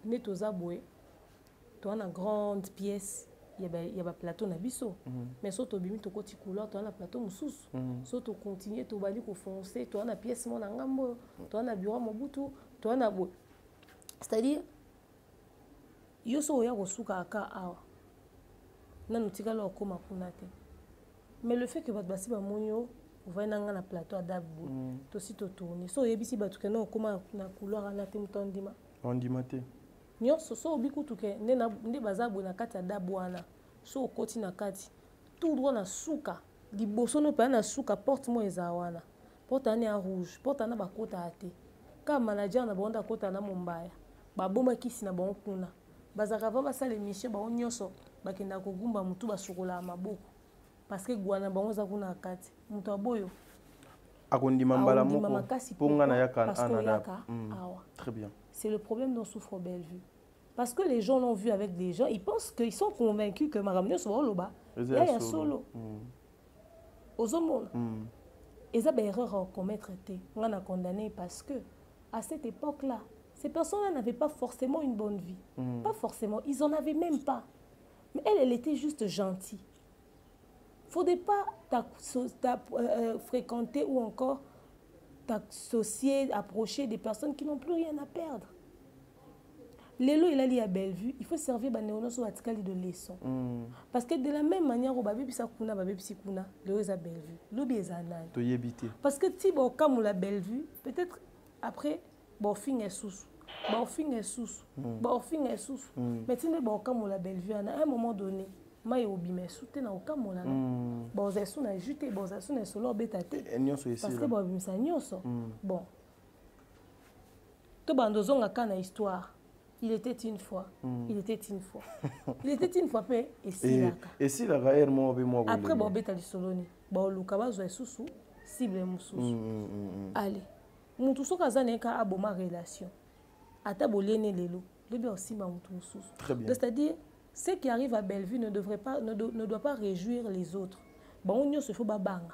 Speaker 1: Ne toza boé. To na grande pièce, il y a plateau na biso. Mais so to bimi to koti couleur, to na plateau mususu. So to continuer to bali ko foncer, to na pièce mona ngambo, to na bureau mobutu, to na boé. C'est-à-dire yo so ya kosuka aka awa. Na nutika lo koma kuna te. Mais le fait que bat basi ba monyo vous voyez dans le plateau à Dabou, tout aussi tourné. So yebisi batu ke no comment na couleur na te mutondima.
Speaker 2: Ondimate.
Speaker 1: Nyonso so obiku tuke nde bazabu na kati ya Dabou ana. So okoti na kati. Tout droit na suka. Liboso no pa na suka porte mo ezawana. Porte ane a rouge, porte ana bakota ate. Ka manager na bonda kota na Mumbaya. Ba boma kisi na bon kuna. Bazaka va basala émission ba nyonso bakenda ko gumba mutu basukola maboko. Parce que Guana bangoza kuna kati mutu aboyo
Speaker 2: akondima mbala moko ponga na yaka
Speaker 1: ana
Speaker 2: très bien.
Speaker 1: C'est le problème dont souffre Bellevue. Parce que les gens l'ont vu avec des gens, ils pensent qu'ils sont convaincus que Maramnio soit loba. Il y a solo. Ozomona. Et ça ben erreur à commettre té. On a condamné parce que à cette époque-là, ces personnes-là n'avaient pas forcément une bonne vie. Pas forcément, ils en avaient même pas. Mais elle était juste gentille. Il ne faudrait pas fréquenter ou encore t'associer, approcher des personnes qui n'ont plus rien à perdre. Lélo, il a dit à Bellevue, il faut servir les néonos de leçon. Parce que de la même manière, au baby Sakuna, baby Sikuna, Léo est à Bellevue. L'obi est à Nan. Parce que si bon comme la Bellevue, peut-être après, bon fin est sous. Bon fin est sous. Bon fin est sous. Mais si bon comme la Bellevue, à un moment donné, mais obi me soute na okamona bon za sou na jute bon za sou na solo betate parce que bon bimisa nyonso bon to bandozonga kana histoire il était une fois il était une fois pe et si la
Speaker 2: gaer mo be mo
Speaker 1: après bon betali solo ni bon luka bazo susu cible mususu allez mutu soka zane ka aboma relation ata bolene lelo lebe aussi ba mutu mususu c'est-à-dire ce qui arrive à Bellevue ne doit pas réjouir les autres. Bon, on se fait babanga.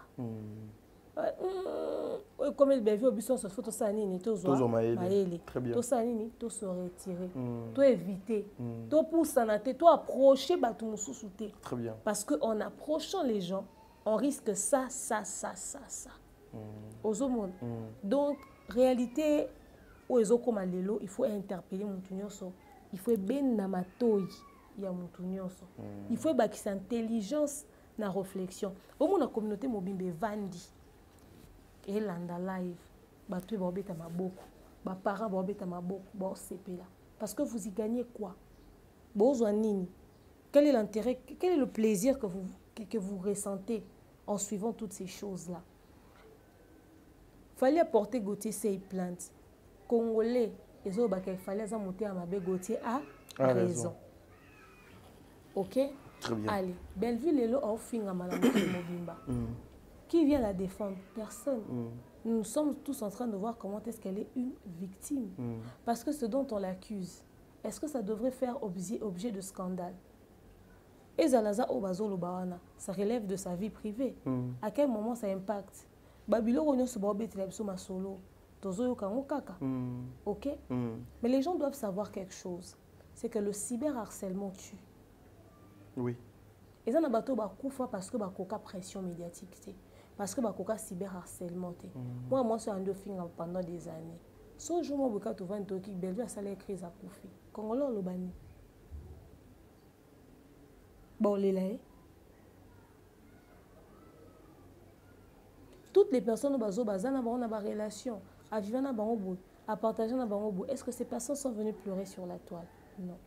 Speaker 1: Comme le Bellevue, on se fait tout ça,
Speaker 2: très bien.
Speaker 1: Tout ça, tout se retirer, tout éviter, tout pousser, tout approcher, tout sous-souter.
Speaker 2: Très bien.
Speaker 1: Parce qu'en approchant les gens, on risque ça. Aux hommes. Donc, réalité, il faut interpeller mon tunyoso. Il faut ben namatoi. Il y a il faut que cette intelligence na réflexion au moins la communauté mobimbe vandi et landa live batu ba obeta maboko ba parents ba obeta maboko ba sepela parce que vous y gagnez quoi besoin nini quel est l'intérêt quel est le plaisir que vous ressentez en suivant toutes ces choses là fallait apporter Gauthier ces plaintes congolais et autres il fallait ça monter à Mabé Gauthier a raison. Ok?
Speaker 2: Très bien.
Speaker 1: Allez, Bellevue Lelo a offert à Madame Mobimba. Qui vient la défendre? Personne. nous sommes tous en train de voir comment est-ce qu'elle est une victime. Parce que ce dont on l'accuse, est-ce que ça devrait faire objet de scandale? Et Zalaza Obazolo Bawana, ça relève de sa vie privée. À quel moment ça impacte? Babilo Ronyo Sobobe Telebsoma Solo, Tozo Kango Kaka. Ok? Mais les gens doivent savoir quelque chose. C'est que le cyberharcèlement tue.
Speaker 2: Oui.
Speaker 1: Et ça n'a pas tout bakoufa parce que bakoka pression médiatique. Parce que bakoka cyberharcèlement. Moi, je suis en film pendant des années. Ce jour, je suis en train de Bellevue a salé crise à Koufi. Congolais, le bani. Bon, les là. Toutes les personnes qui ont une relation, à vivre dans bango, à partager dans bango, est-ce que ces personnes sont venues pleurer sur la toile? Non.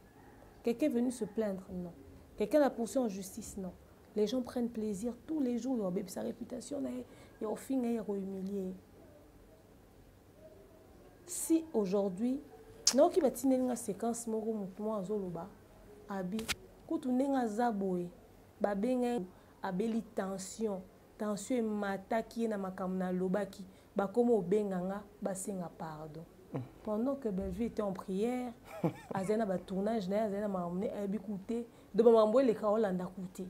Speaker 1: Quelqu'un est venu se plaindre? Non. Quelqu'un l'a poursuivi en justice? Non. Les gens prennent plaisir tous les jours, ils ont sa réputation, et au fin, ils sont humiliés. Si aujourd'hui, non qui va tenir une séquence moro mouvement azoloba, abi, quand on est en zaboé, babenge abeli tension est mata qui est na makamna lobaki, ba comme au benganga, ba senga pardon. Pendant que Bellevue était en prière, azena ba tournage na azena mamne abi couté, de ba mambo le kaolanda couté.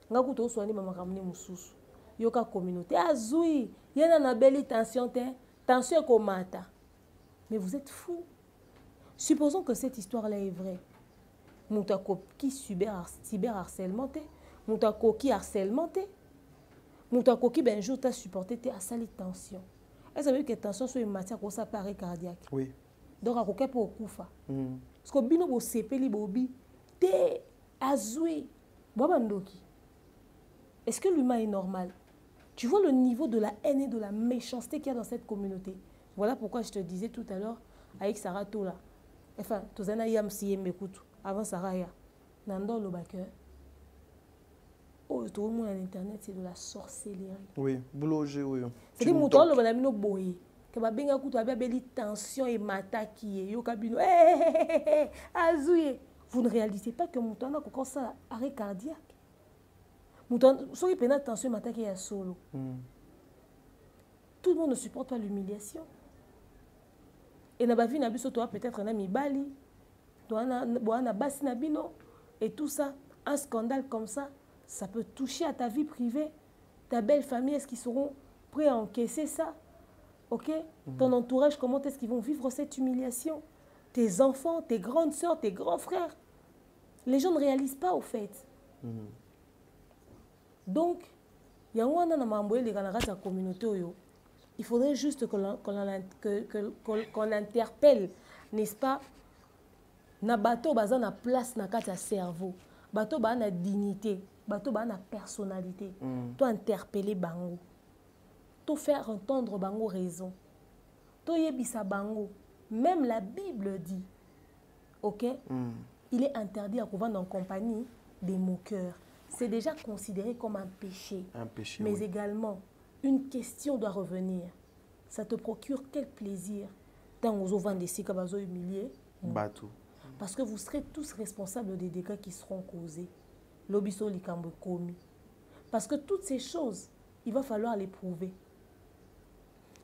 Speaker 1: Nga kuto soani ba makamne mususu. Yoka communauté azui, yena na beli tension tension comme mata. Mais vous êtes fous. Supposons que cette histoire-là est vraie. Moutako qui cyberharcèlement, Moutako qui harcèlement, Moutako qui ben jour t'a supporté à sali tension. Est-ce que que tension soit une matière comme ça par cardiaque? Oui. Donc à quoi pour koufa? Parce que bino bo sepeli bobi te azui. Bobandoki. Est-ce que l'humain est normal? Tu vois le niveau de la haine et de la méchanceté qu'il y a dans cette communauté. Voilà pourquoi je te disais tout à l'heure avec Sarah Tola. Enfin, Tozana Yam Siyem Mekutu. Avant Sarah Ya. Nando Lobake. Oh, tout le monde à Internet, c'est de la sorcellerie. Oui, boulogé, oui. C'est des moutons, le banamino boye. Que ma benga kutu a beli tension et mata qui est. Yo kabino. Azouye. Vous ne réalisez pas que mouton a encore ça arrêt cardiaque. Mouton, soit il peine tension et mata qui est solo. Tout le monde ne supporte pas l'humiliation. Et n'a pas vu Nabiso toi peut-être un ami Bali, Boana Bassi Nabino, et tout ça, un scandale comme ça, ça peut toucher à ta vie privée, ta belle famille, est-ce qu'ils seront prêts à encaisser ça? Ok? Ton entourage, comment est-ce qu'ils vont vivre cette humiliation? Tes enfants, tes grandes sœurs, tes grands frères. Les gens ne réalisent pas au fait. Donc, il y a un communauté. Il faudrait juste qu'on interpelle, n'est-ce pas? Na bateau baza na place na kata cerveau, bateau ba na dignité, bateau ba na personnalité. To interpeller bango, to faire entendre bango raison, to yebisa bango. Même la Bible dit, ok, il est interdit à vendre en compagnie des moqueurs. C'est déjà considéré comme un péché. Un péché, mais oui. Également, une question doit revenir. Ça te procure quel plaisir? Tant aux ventes des sikabazo humiliés. Bateau. Parce que vous serez tous responsables des dégâts qui seront causés. L'obiso likambo komi. Parce que toutes ces choses, il va falloir les prouver.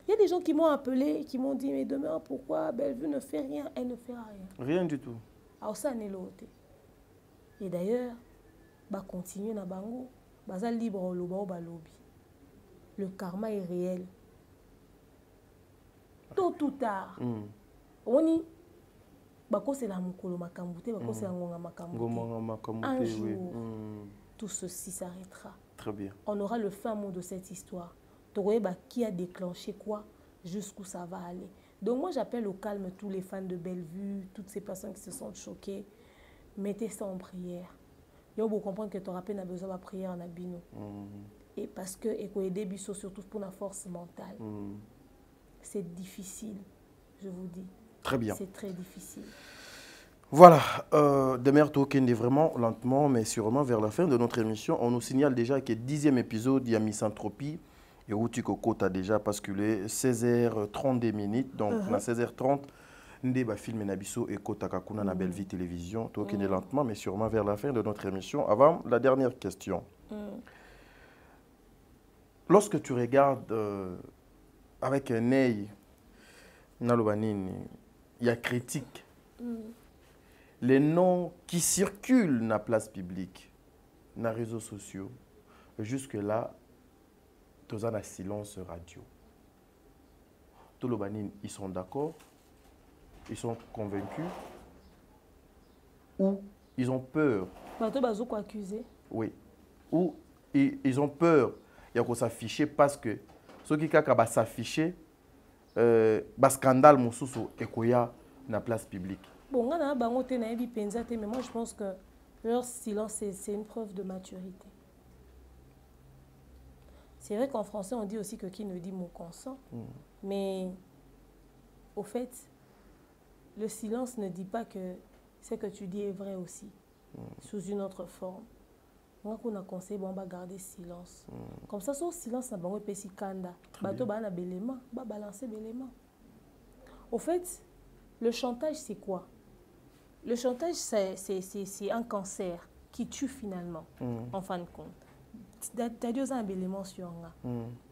Speaker 1: Il y a des gens qui m'ont appelé, qui m'ont dit, mais demain, pourquoi Bellevue ne fait rien? Elle ne fera rien. Rien du tout. Alors ça, n'est l'autre. Et d'ailleurs, bah continuer na bango, baza libre au loba au balobi. Le karma est réel. Tôt ou tard, on y bako c'est la mukolo makambute, bako c'est la ngonga makambute. Un jour, tout ceci s'arrêtera. Très bien. On aura le fin mot de cette histoire. Bah, qui a déclenché quoi, jusqu'où ça va aller. Donc moi j'appelle au calme tous les fans de Bellevue, toutes ces personnes qui se sont choquées. Mettez ça en prière. Il faut comprendre que tu auras peine besoin de prière en abino. Et parce que aider biso surtout pour la force mentale. C'est difficile, je vous dis. Très bien. C'est très difficile.
Speaker 2: Voilà, Demer Tokende vraiment lentement mais sûrement vers la fin de notre émission. On nous signale déjà que le 10e épisode de Misanthropie et Routi Coco a déjà basculé 16h30 minutes. Donc à 16h30, Ndeba film Nabiso et Kota Kakuna na Bellevue Télévision. Tokende lentement mais sûrement vers la fin de notre émission. Avant la dernière question. lorsque tu regardes avec un œil, il y a critique. Les noms qui circulent dans la place publique, dans les réseaux sociaux, jusque-là, tous en silence radio. Tout le banine, ils sont d'accord, ils sont convaincus, ou ils ont peur.
Speaker 1: Accusé.
Speaker 2: Oui. Ou ils ont peur de s'afficher parce que ceux qui ont s'afficher, scandale mosusu ekoya na place publique.
Speaker 1: Bon, on a mais moi je pense que leur silence c'est une preuve de maturité. C'est vrai qu'en français on dit aussi que qui ne dit mot consent, mais au fait, le silence ne dit pas que ce que tu dis est vrai aussi, sous une autre forme. Moi, on a conseillé, on va garder silence. Comme ça, sur silence, on va faire kanda. Bateau, on a belément, on va balancer belément. Au fait, le chantage, c'est quoi? Le chantage, c'est un cancer qui tue finalement, en fin de compte. Tu as un belément sur moi.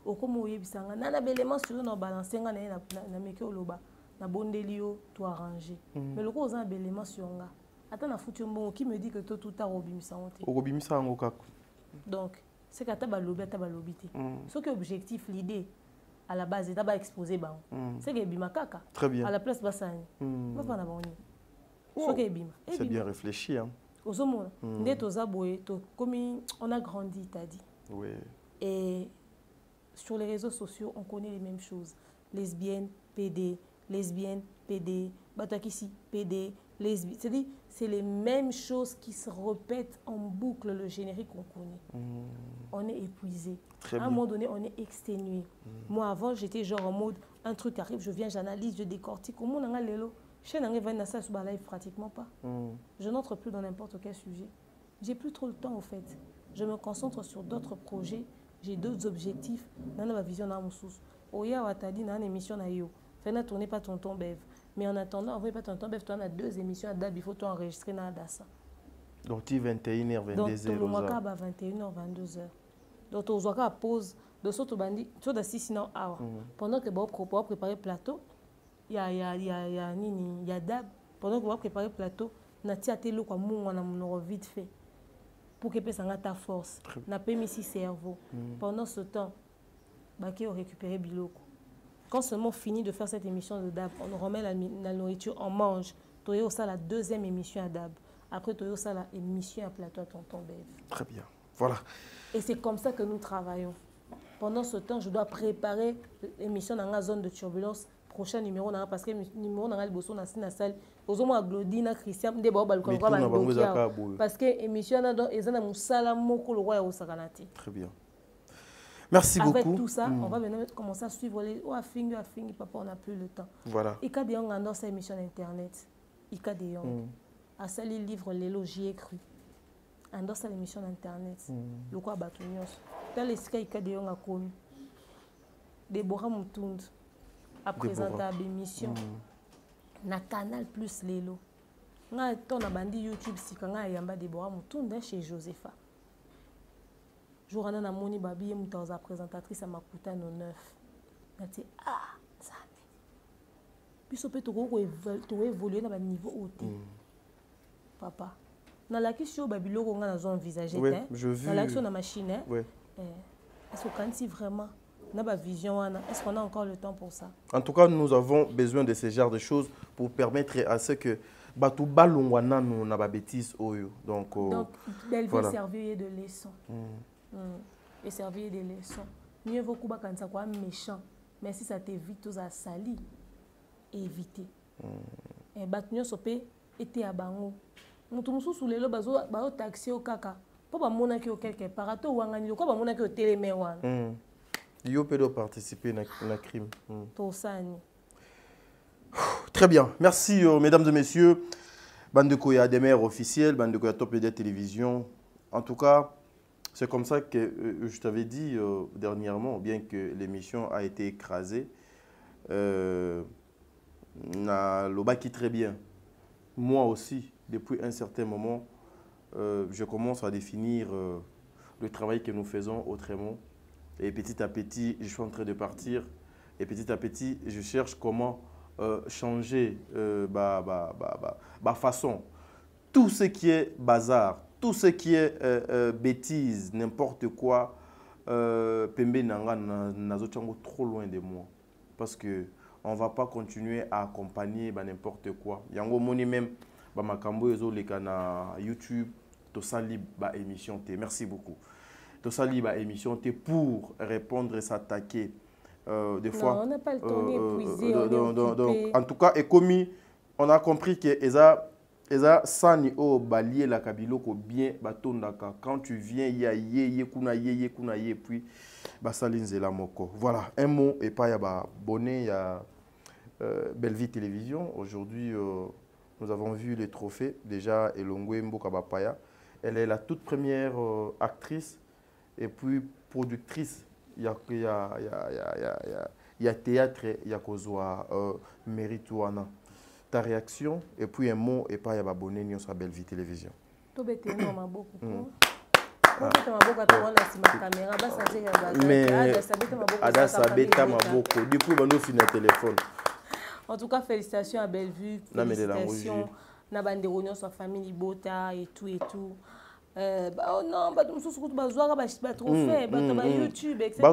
Speaker 1: Au comme on y est, on a un belément sur nous, on balance, on a un mec au loba, on a bondelio, tout arrangé. Mais le coup, on a un belément sur moi. Attends, na foutu bon qui me dit que tout a robimisa honte.
Speaker 2: Robimisa ngokak.
Speaker 1: Donc, c'est que tu as lobby, tu as lobby. Ce qui est objectif, l'idée à la base, tu as exposé ba. C'est que bima kaka.
Speaker 2: Très bien.
Speaker 1: À la place basani. Va pas na boni. Ce que bima.
Speaker 2: C'est bien réfléchi hein.
Speaker 1: Aux hommes, ndé toza boé, comme on a grandi, t'as dit.
Speaker 2: Oui.
Speaker 1: Et sur les réseaux sociaux, on connaît les mêmes choses. Lesbiennes, PD, lesbiennes, PD, batakisi, PD, lesbiennes. C'est-à-dire, c'est les mêmes choses qui se répètent en boucle, le générique qu'on connaît. On est épuisé. À un moment donné, on est exténué. Moi, avant, j'étais genre en mode, un truc arrive, je viens, j'analyse, je décortique. Comment on a l'élo? Je n'ai pas live pratiquement pas. Je n'entre plus dans n'importe quel sujet. J'ai plus trop le temps, au fait. Je me concentre sur d'autres projets. J'ai d'autres objectifs. Dans ma vision, dans mon sous. Oya Watadi, dans une émission, fais na tourner pas tonton Bev. Mais en attendant, envoyez pas tonton Bev, tu as 2 émissions à DAB, il faut t'enregistrer dans Dassa.
Speaker 2: Donc, tu 21h, 22h.
Speaker 1: Donc, tu as 21h, 22h. Donc, tu as pause. De ce bandi, tu as 6 sinon hours. Pendant que tu vas préparer le plateau, il y a DAB. Pendant que tu vas préparer le plateau, tu as tes lots comme moi, on a vite fait. Pour que tu aies ta force. Tu as mis ici cerveau. Pendant ce temps, tu as récupéré Biloko. Quand seulement on finit de faire cette émission de DAB, on remet la nourriture, on mange. Tu as aussi la 2e émission à DAB. Après, tu as aussi l'émission à plateau à tonton Bev.
Speaker 2: Très bien. Voilà.
Speaker 1: Et c'est comme ça que nous travaillons. Pendant ce temps, je dois préparer l'émission dans la zone de turbulence. Prochain numéro, parce que le numéro dans la salle, aux hommes à Glodina, Christian, des babes, parce que l'émission est dans musala moko le roi au saganati.
Speaker 2: Très bien. Merci beaucoup.
Speaker 1: Avec tout ça, on va maintenant commencer à suivre les finger, papa, on n'a plus le temps.
Speaker 2: Voilà.
Speaker 1: Il y a des gens dans cette émission internet. Il y a des gens. À ça, les livres, les logies écrits. Dans cette émission internet. Le quoi batunios. Dans les cas, il y a des gens à connu. Déborah Moutound a présenté l'émission. Na Canal Plus Lelo. Nga ton a bandi YouTube si kanga yamba Déborah Moutound chez Josepha. Jourana na moni babi mutaza présentatrice à Makuta no 9. Nati ça. Biso pe to évoluer na ba niveau haut. Papa. Na la question babiloko nga na zo envisager
Speaker 2: oui, je vu.
Speaker 1: Na l'action na machine.
Speaker 2: Oui.
Speaker 1: Est-ce qu'on si vraiment na ba vision est-ce qu'on a encore le temps pour ça?
Speaker 2: En tout cas, nous avons besoin de ce genre de choses pour permettre à ce que batu balongwana nous na ba bêtise oyo. Donc
Speaker 1: elle veut servir de leçon. Et servir des leçons. Mieux vaut que quand ça quoi méchant, mais si ça t'évite tout ça sali, éviter. Et batnyo sopé était à bango. Mutumsu sous les lobes bazo taxi au kaka. Pas mona ki au quelque part to wangani ko ba mona ki au télémé wana.
Speaker 2: Yo peut participer na crime.
Speaker 1: Pour ça ni.
Speaker 2: Très bien. Merci mesdames et messieurs. Bande de Koya des maires officiels, bande de Koya Top Media Télévision. En tout cas, c'est comme ça que je t'avais dit dernièrement, bien que l'émission a été écrasée, Loba qui très bien. Moi aussi, depuis un certain moment, je commence à définir le travail que nous faisons autrement. Et petit à petit, je suis en train de partir. Et petit à petit, je cherche comment changer ma façon. Tout ce qui est bazar, tout ce qui est bêtise, n'importe quoi, Pembe Nanga Nazochango trop loin de moi. Parce que on ne va pas continuer à accompagner n'importe quoi. Yango moni même, makambo ezo leka na YouTube, to sali ba émission te. Merci beaucoup. To sali ba émission te pour répondre et s'attaquer. Des fois.
Speaker 1: Non, on n'a pas le temps d'épuiser.
Speaker 2: En tout cas, et comme on a compris que Eza sani o balier la kabilo ko bien batondaka. Quand tu viens, il y a ye kuna ye puis basalinzela moko. Voilà, un mot et pas ya ba bonnet ya Bellevue Télévision. Aujourd'hui, nous avons vu les trophées. Déjà, Elongwe Mboka Bapaya. Elle est la toute première actrice et puis productrice. Il y a théâtre, il y a kozwa méritoana. Ta réaction et puis un mot et pas y a abonné sur Bellevue Télévision.
Speaker 1: En tout cas, félicitations à Bellevue, félicitations à Banderonio, sa famille Bota et tout et tout. Non, trophée, YouTube, etc.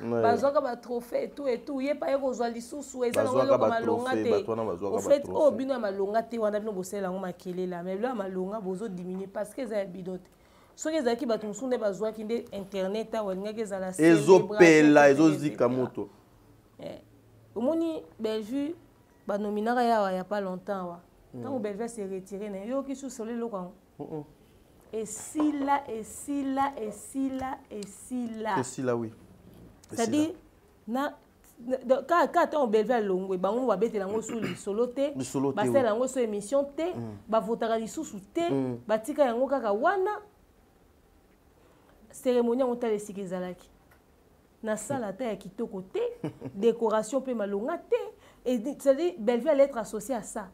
Speaker 1: Bazouaka trophée tout et tout. Il pas aux lisusu et ça au fait, oh bino malonga te wana bino bosela ngo makele la mais là malonga bozo diminuer parce que ça bidote. So que zaki batumsu ne bazouaka inde internet a walinga ke za la
Speaker 2: ezopela ezozika moto.
Speaker 1: Omoni Bellevue ba nominaka ya pas longtemps wa. Quand Bellevue s'est retiré na yo ki sous solé lo kwa. Et si là,
Speaker 2: oui.
Speaker 1: C'est-à-dire, quand on Bellevue à Longwe, on va mettre la sur les soloté, bah c'est la sur émission T, bah votera les sous T, bah tika yango kaka wana. Cérémonie on t'a les sikizalaki. Na salle ta ya kitoko T, décoration pe malonga T, et c'est-à-dire Bellevue allait être associée à ça.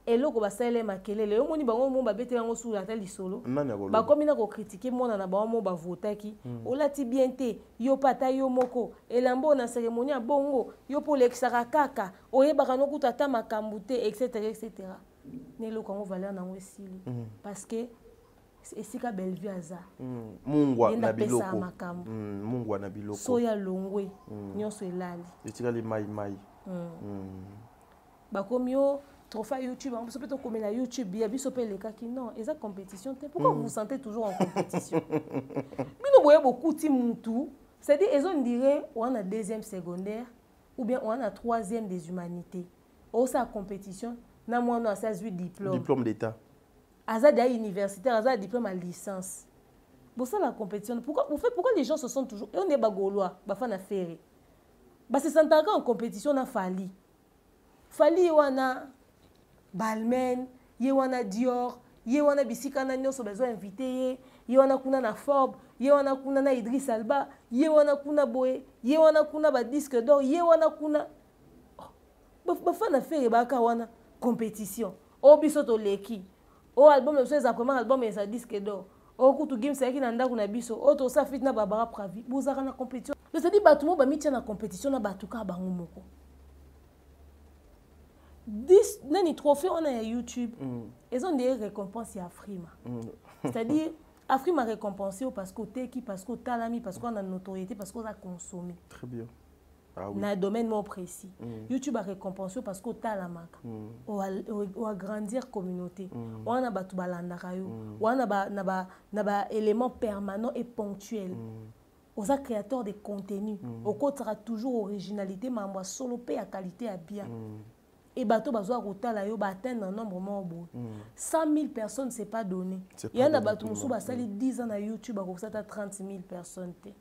Speaker 1: Et là, on va saluer Makelele. On dit bon, on va bêter en sous la telle solo. Bah comme il a critiqué moi na ba on va voter qui. On l'a ti bien té. Yo pata yo moko. Et lambo na cérémonie à bongo. Yo pour l'exara kaka. Oye bakano kutata makambute etc etc. Ne lo quand on va aller na wesili. Parce que c'est si ka Bellevue aza.
Speaker 2: Mungwa na biloko. Mungwa na biloko.
Speaker 1: Soya longwe. Nyonso elali.
Speaker 2: Etika les mai.
Speaker 1: Bah comme yo trophée YouTube, on peut comme la YouTube, il y a les cas qui non, et ça compétition. Pourquoi vous vous sentez toujours en compétition? Mais nous voyons beaucoup de tout. C'est-à-dire, on dirait on a deuxième secondaire ou bien on a troisième des humanités. Ou ça compétition, na moi on a 16 diplômes.
Speaker 2: Diplôme d'état.
Speaker 1: Azad universitaire, azad diplôme à licence. Pour ça la compétition. Pourquoi les gens se sont toujours et on est bagolois, bafana ferré. Bah c'est s'entendre en compétition na Fali. Fali wana Balmain, Yewana Dior, Yewana Bisika na nyoso besoin invité, Yewana kuna na Forbes, Yewana kuna na Idriss Alba, Yewana kuna Boé, Yewana kuna ba disque d'or, Yewana kuna bafana faire baka wana compétition. O biso to leki. O album le soit premier album et sa disque d'or. O kutu game c'est qui nanda kuna biso, o to sa fit na Barbara Pravi, bozaka na compétition. C'est-à-dire batumo ba mitia na compétition na batuka bango moko. 10 nani trophée on a YouTube. Ils ont des récompenses à Afrima. C'est-à-dire Afrima récompensé parce qu'on t'équipe, parce qu'on talami, parce qu'on a notoriété, parce qu'on a consommé.
Speaker 2: Très bien. Ah oui.
Speaker 1: Dans un domaine moins précis. YouTube a récompensé parce qu'on talamak. On a grandir communauté. On a batu balandakayo. On a ba éléments permanents et ponctuels. On a créateur de contenu. On sera toujours originalité, mais on solo paix à qualité à bien. Et bateau bazoa rotala yo ba atteindre un nombre moins beau. 100 000 personnes c'est pas donné. Il y en a bateau musu ba sali 10 ans na YouTube ba ça 30 000 personnes té.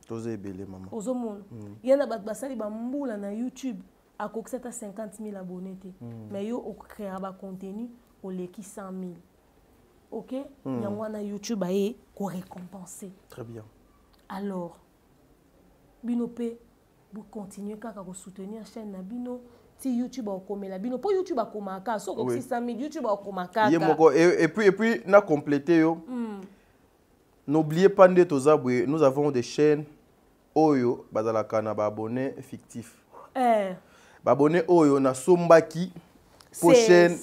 Speaker 2: Tozé belé maman.
Speaker 1: Ozomon. Il y en a bateau ba sali ba mbula na YouTube a ko ça 50 000 abonnés té. Mais yo o créer ba contenu au leki 100 000. OK? Yango na YouTube aé ko récompenser.
Speaker 2: Très bien.
Speaker 1: Alors Binope vous continuez kaka ko soutenir chaîne na bino. Si YouTube a commis bino pour YouTube a komaka so ko 600 000 YouTube a komaka
Speaker 2: et puis na complété yo. N'oubliez pas de nous avons des chaînes oyo bazalaka na ba abonné fictif.
Speaker 1: Babonné
Speaker 2: oyo na sombaki pour chaîne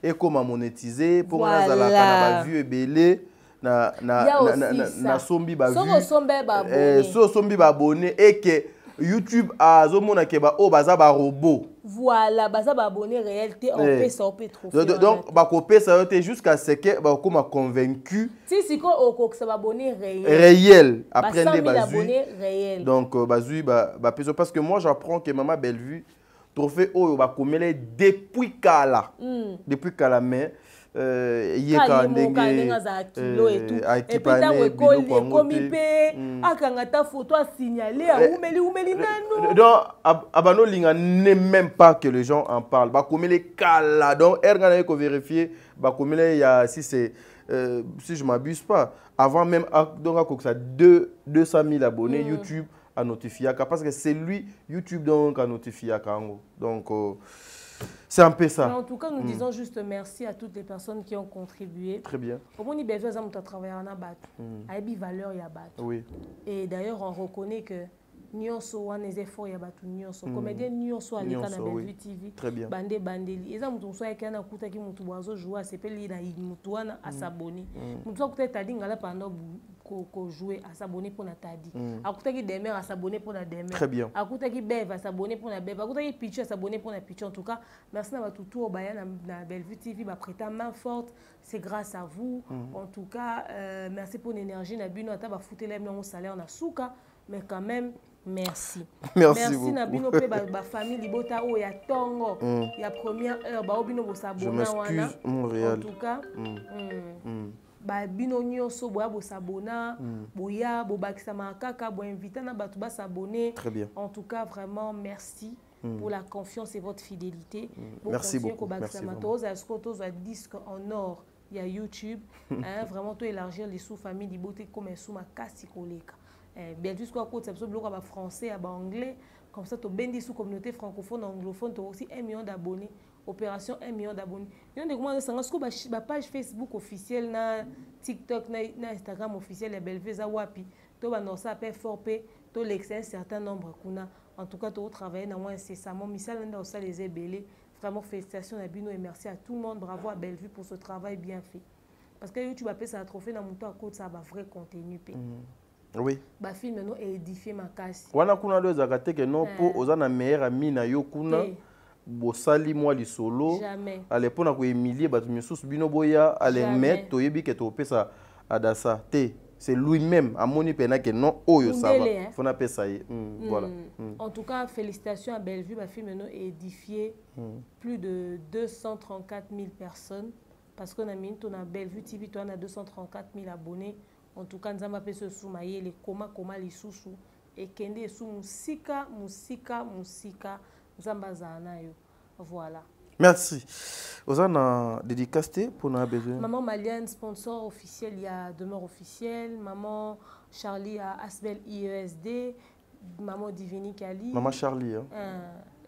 Speaker 2: et comment monétiser pour nazalaka na ba vue ebele na sombi ba vue so sombi ba abonné et que YouTube a zomona ke ba o baza ba robot.
Speaker 1: Voilà, baza ba abonné réalité on peut ça on peut trouver.
Speaker 2: Donc ba copé ça jusqu'à ce que ba comme convaincu.
Speaker 1: Si ko oko ça ba abonné
Speaker 2: réel après les
Speaker 1: abonnés réel.
Speaker 2: Donc bazui ba parce que moi j'apprends que maman Bellevue trophée oyo ba komele depuis kala. Depuis kala mais yeka ndenge
Speaker 1: kilo et tout et puis tango ekomi pe akanga ta photo a signalé a umeli nanu
Speaker 2: donc abano linga n'est même pas que les gens en parlent ba komele kala donc ergana ko vérifier ba komele ya si c'est si je m'abuse pas avant même donc à ça 200 000 abonnés YouTube a notifié parce que c'est lui YouTube donc a notifié donc c'est un peu ça.
Speaker 1: Mais en tout cas, nous disons juste merci à toutes les personnes qui ont contribué.
Speaker 2: Très bien.
Speaker 1: Au moins, il y a travaillé en abat. Il y a valeur, il y a bat.
Speaker 2: Oui.
Speaker 1: Et d'ailleurs, on reconnaît que nyonso wana efforts ya batu nyonso comédien nyonso aleka na Bellevue TV bande bandeli eza mutu so yake na kuta ki mutu bazo jouer sepeli na mutu wana asaboni mutu akuta tadi ngala pendant ko jouer asaboni pour na tadi akuta ki demer asaboni pour na demer akuta ki beve asaboni pour na beve akuta ki pitch asaboni pour na pitch. En tout cas merci na batu tout baya na Bellevue TV ba prêter main forte, c'est grâce à vous. En tout cas merci pour l'énergie na bino ata ba foutela mon salaire na souka mais quand même merci. Merci Nabino pe ba famille libota o ya tongo ya première heure ba obino bo sabona wana. En tout cas ba bino nyonso bo bo sabona boya bo bakisa makaka bo inviter na batu ba s'abonner. En tout cas vraiment merci pour la confiance et votre fidélité.
Speaker 2: Merci beaucoup.
Speaker 1: Merci beaucoup. Disque en or il y a YouTube vraiment to élargir les sous famille libota comme un sous ma kasi koleka. Bien juste quoi côté ça bloc à français à anglais comme ça to bendi sous communauté francophone anglophone to aussi 1 million d'abonnés opération 1 million d'abonnés il y a des comment ça ba page Facebook officielle na TikTok na Instagram officiel ya Bellevue za wapi to ba non ça peut fort pe to l'excès un certain nombre kuna en tout cas to travailler dans moi incessamment misal nda aussi les ébélés vraiment félicitations à Bino et merci à tout le monde, bravo à Bellevue pour ce travail bien fait parce que YouTube appelle ça trophée dans mon temps à côté ça va vrai contenu pe.
Speaker 2: Oui.
Speaker 1: Ba film no édifier ma casse.
Speaker 2: Wana kuna do zakate que non pour ozana meilleur ami na yo kuna bo sali moi li solo.
Speaker 1: Jamais.
Speaker 2: Ale pona ko Emilie batu misusu bino boya ale met to yebi ke to pesa adasa te. C'est lui-même a moni pena que non oyo ça va. Fona pesa yi. Voilà.
Speaker 1: En tout cas, félicitations à Bellevue, ba film no édifié plus de 234 000 personnes parce qu'on a mis ton à Bellevue TV toi on a 234 000 abonnés. En tout cas, nous avons fait ce soumaïe, les koma les sous et kende sous musika, nous avons voilà.
Speaker 2: Merci. Vous avez dédicacé pour nous besoin.
Speaker 1: Maman Malienne, sponsor officiel, il y a demeure officielle. Maman Charlie à Asbel IESD. Maman Divini Kali.
Speaker 2: Maman Charlie.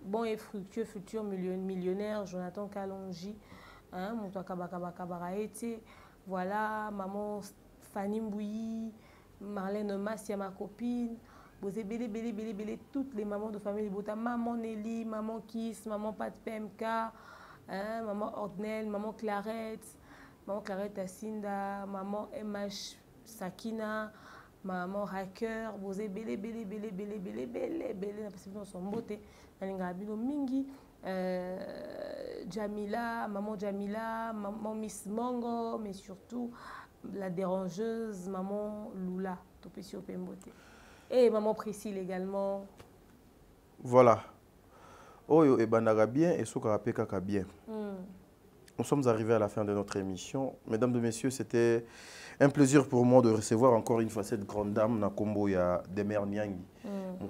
Speaker 1: Bon et fructueux futur millionnaire, Jonathan Kalonji. Mon toi Kabaraete. Voilà, maman Fanny Mbouyi, Marlène Massia, ma copine, vous avez belé, toutes les mamans de famille Bota, maman Nelly, maman Kiss, maman Pat PMK, maman Ordnel, maman Clarette Asinda, maman MH Sakina, maman Hacker, vous avez belé, parce que son beauté, Nalingabino Mingi, Jamila, maman Miss Mongo, mais surtout la dérangeuse, maman Lula, Topesio Pembote. Et maman Priscille également.
Speaker 2: Voilà. Oyo et Bandaga bien et Soukara Pekaka bien. Nous sommes arrivés à la fin de notre émission. Mesdames et messieurs, c'était un plaisir pour moi de recevoir encore une fois cette grande dame, Nakombo ya Demer Nyangi.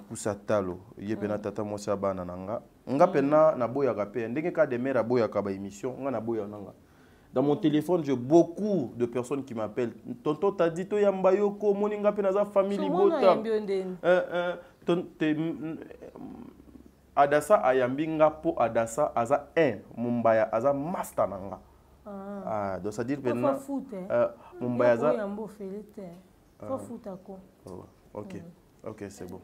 Speaker 2: Moussa Talo. Yepena Tata Mosia Banananga. Nga pena na boya gape. Ndenge ka Demer aboya ka ba émission, nga na boya nanga. Dans mon téléphone, j'ai beaucoup de personnes qui m'appellent. Tonton, t'as dit to yambayoko, moninga penaza famille bota. Adasa ayambinga po adasa aza Mumbaya aza master nanga. Ah, donc ça dire maintenant Mumbaya aza.
Speaker 1: Faut foot.
Speaker 2: OK, c'est bon.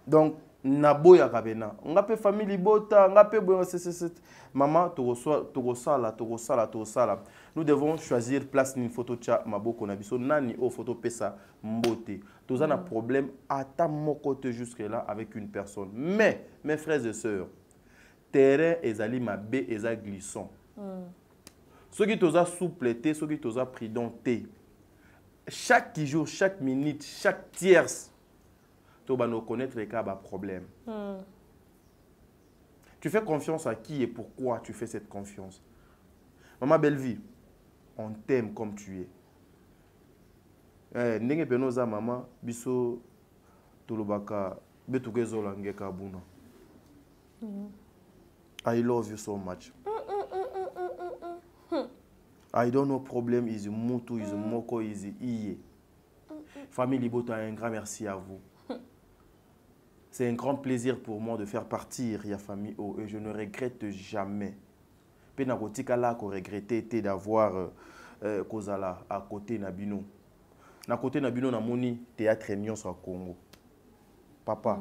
Speaker 2: Donc naboya kabena ngape famille bota ngape maman togosala. Nous devons choisir place ni photo cha maboko na biso nani o photo pesa mbote toza na problème ata moko te jusque là avec une personne. Mais mes frères et sœurs, terrain ezali mabe eza glissant. Ceux qui toza souple te, ceux qui toza prudent te. Chaque jour, chaque minute, chaque tierce, tu vas nous connaître les cas de problème. Tu fais confiance à qui et pourquoi tu fais cette confiance? Maman Belle-Vie, on t'aime comme tu es. Ndenge penoza maman, biso tolobaka betugezo langeka buna. I love you so much. I don't know problem is mutu, is moko, is iye. Famille Libota, un grand merci à vous. C'est un grand plaisir pour moi de faire partir la famille O et je ne regrette jamais. Penakotika là qu'on regrettait d'avoir Kozala à côté Nabino. Na côté Nabino na moni théâtre Nyon sur Congo. Papa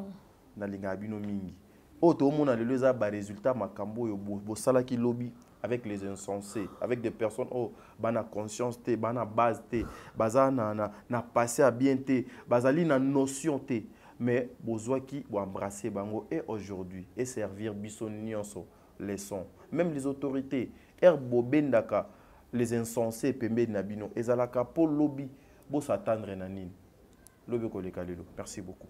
Speaker 2: na linga Nabino mingi. Oh to mona le leza ba résultat makambo yo bo sala ki lobby avec les insensés, avec des personnes oh bana conscience te, bana base te, baza na passé à bien te, bazali na notion te. Mais besoin qui ou embrasser bango et aujourd'hui et servir biso nyonso leçon. Même les autorités erbobendaka les insensés pembe nabino ezalaka pour lobby bo s'attendre na nini. Lobi ko lekalelo. Merci beaucoup.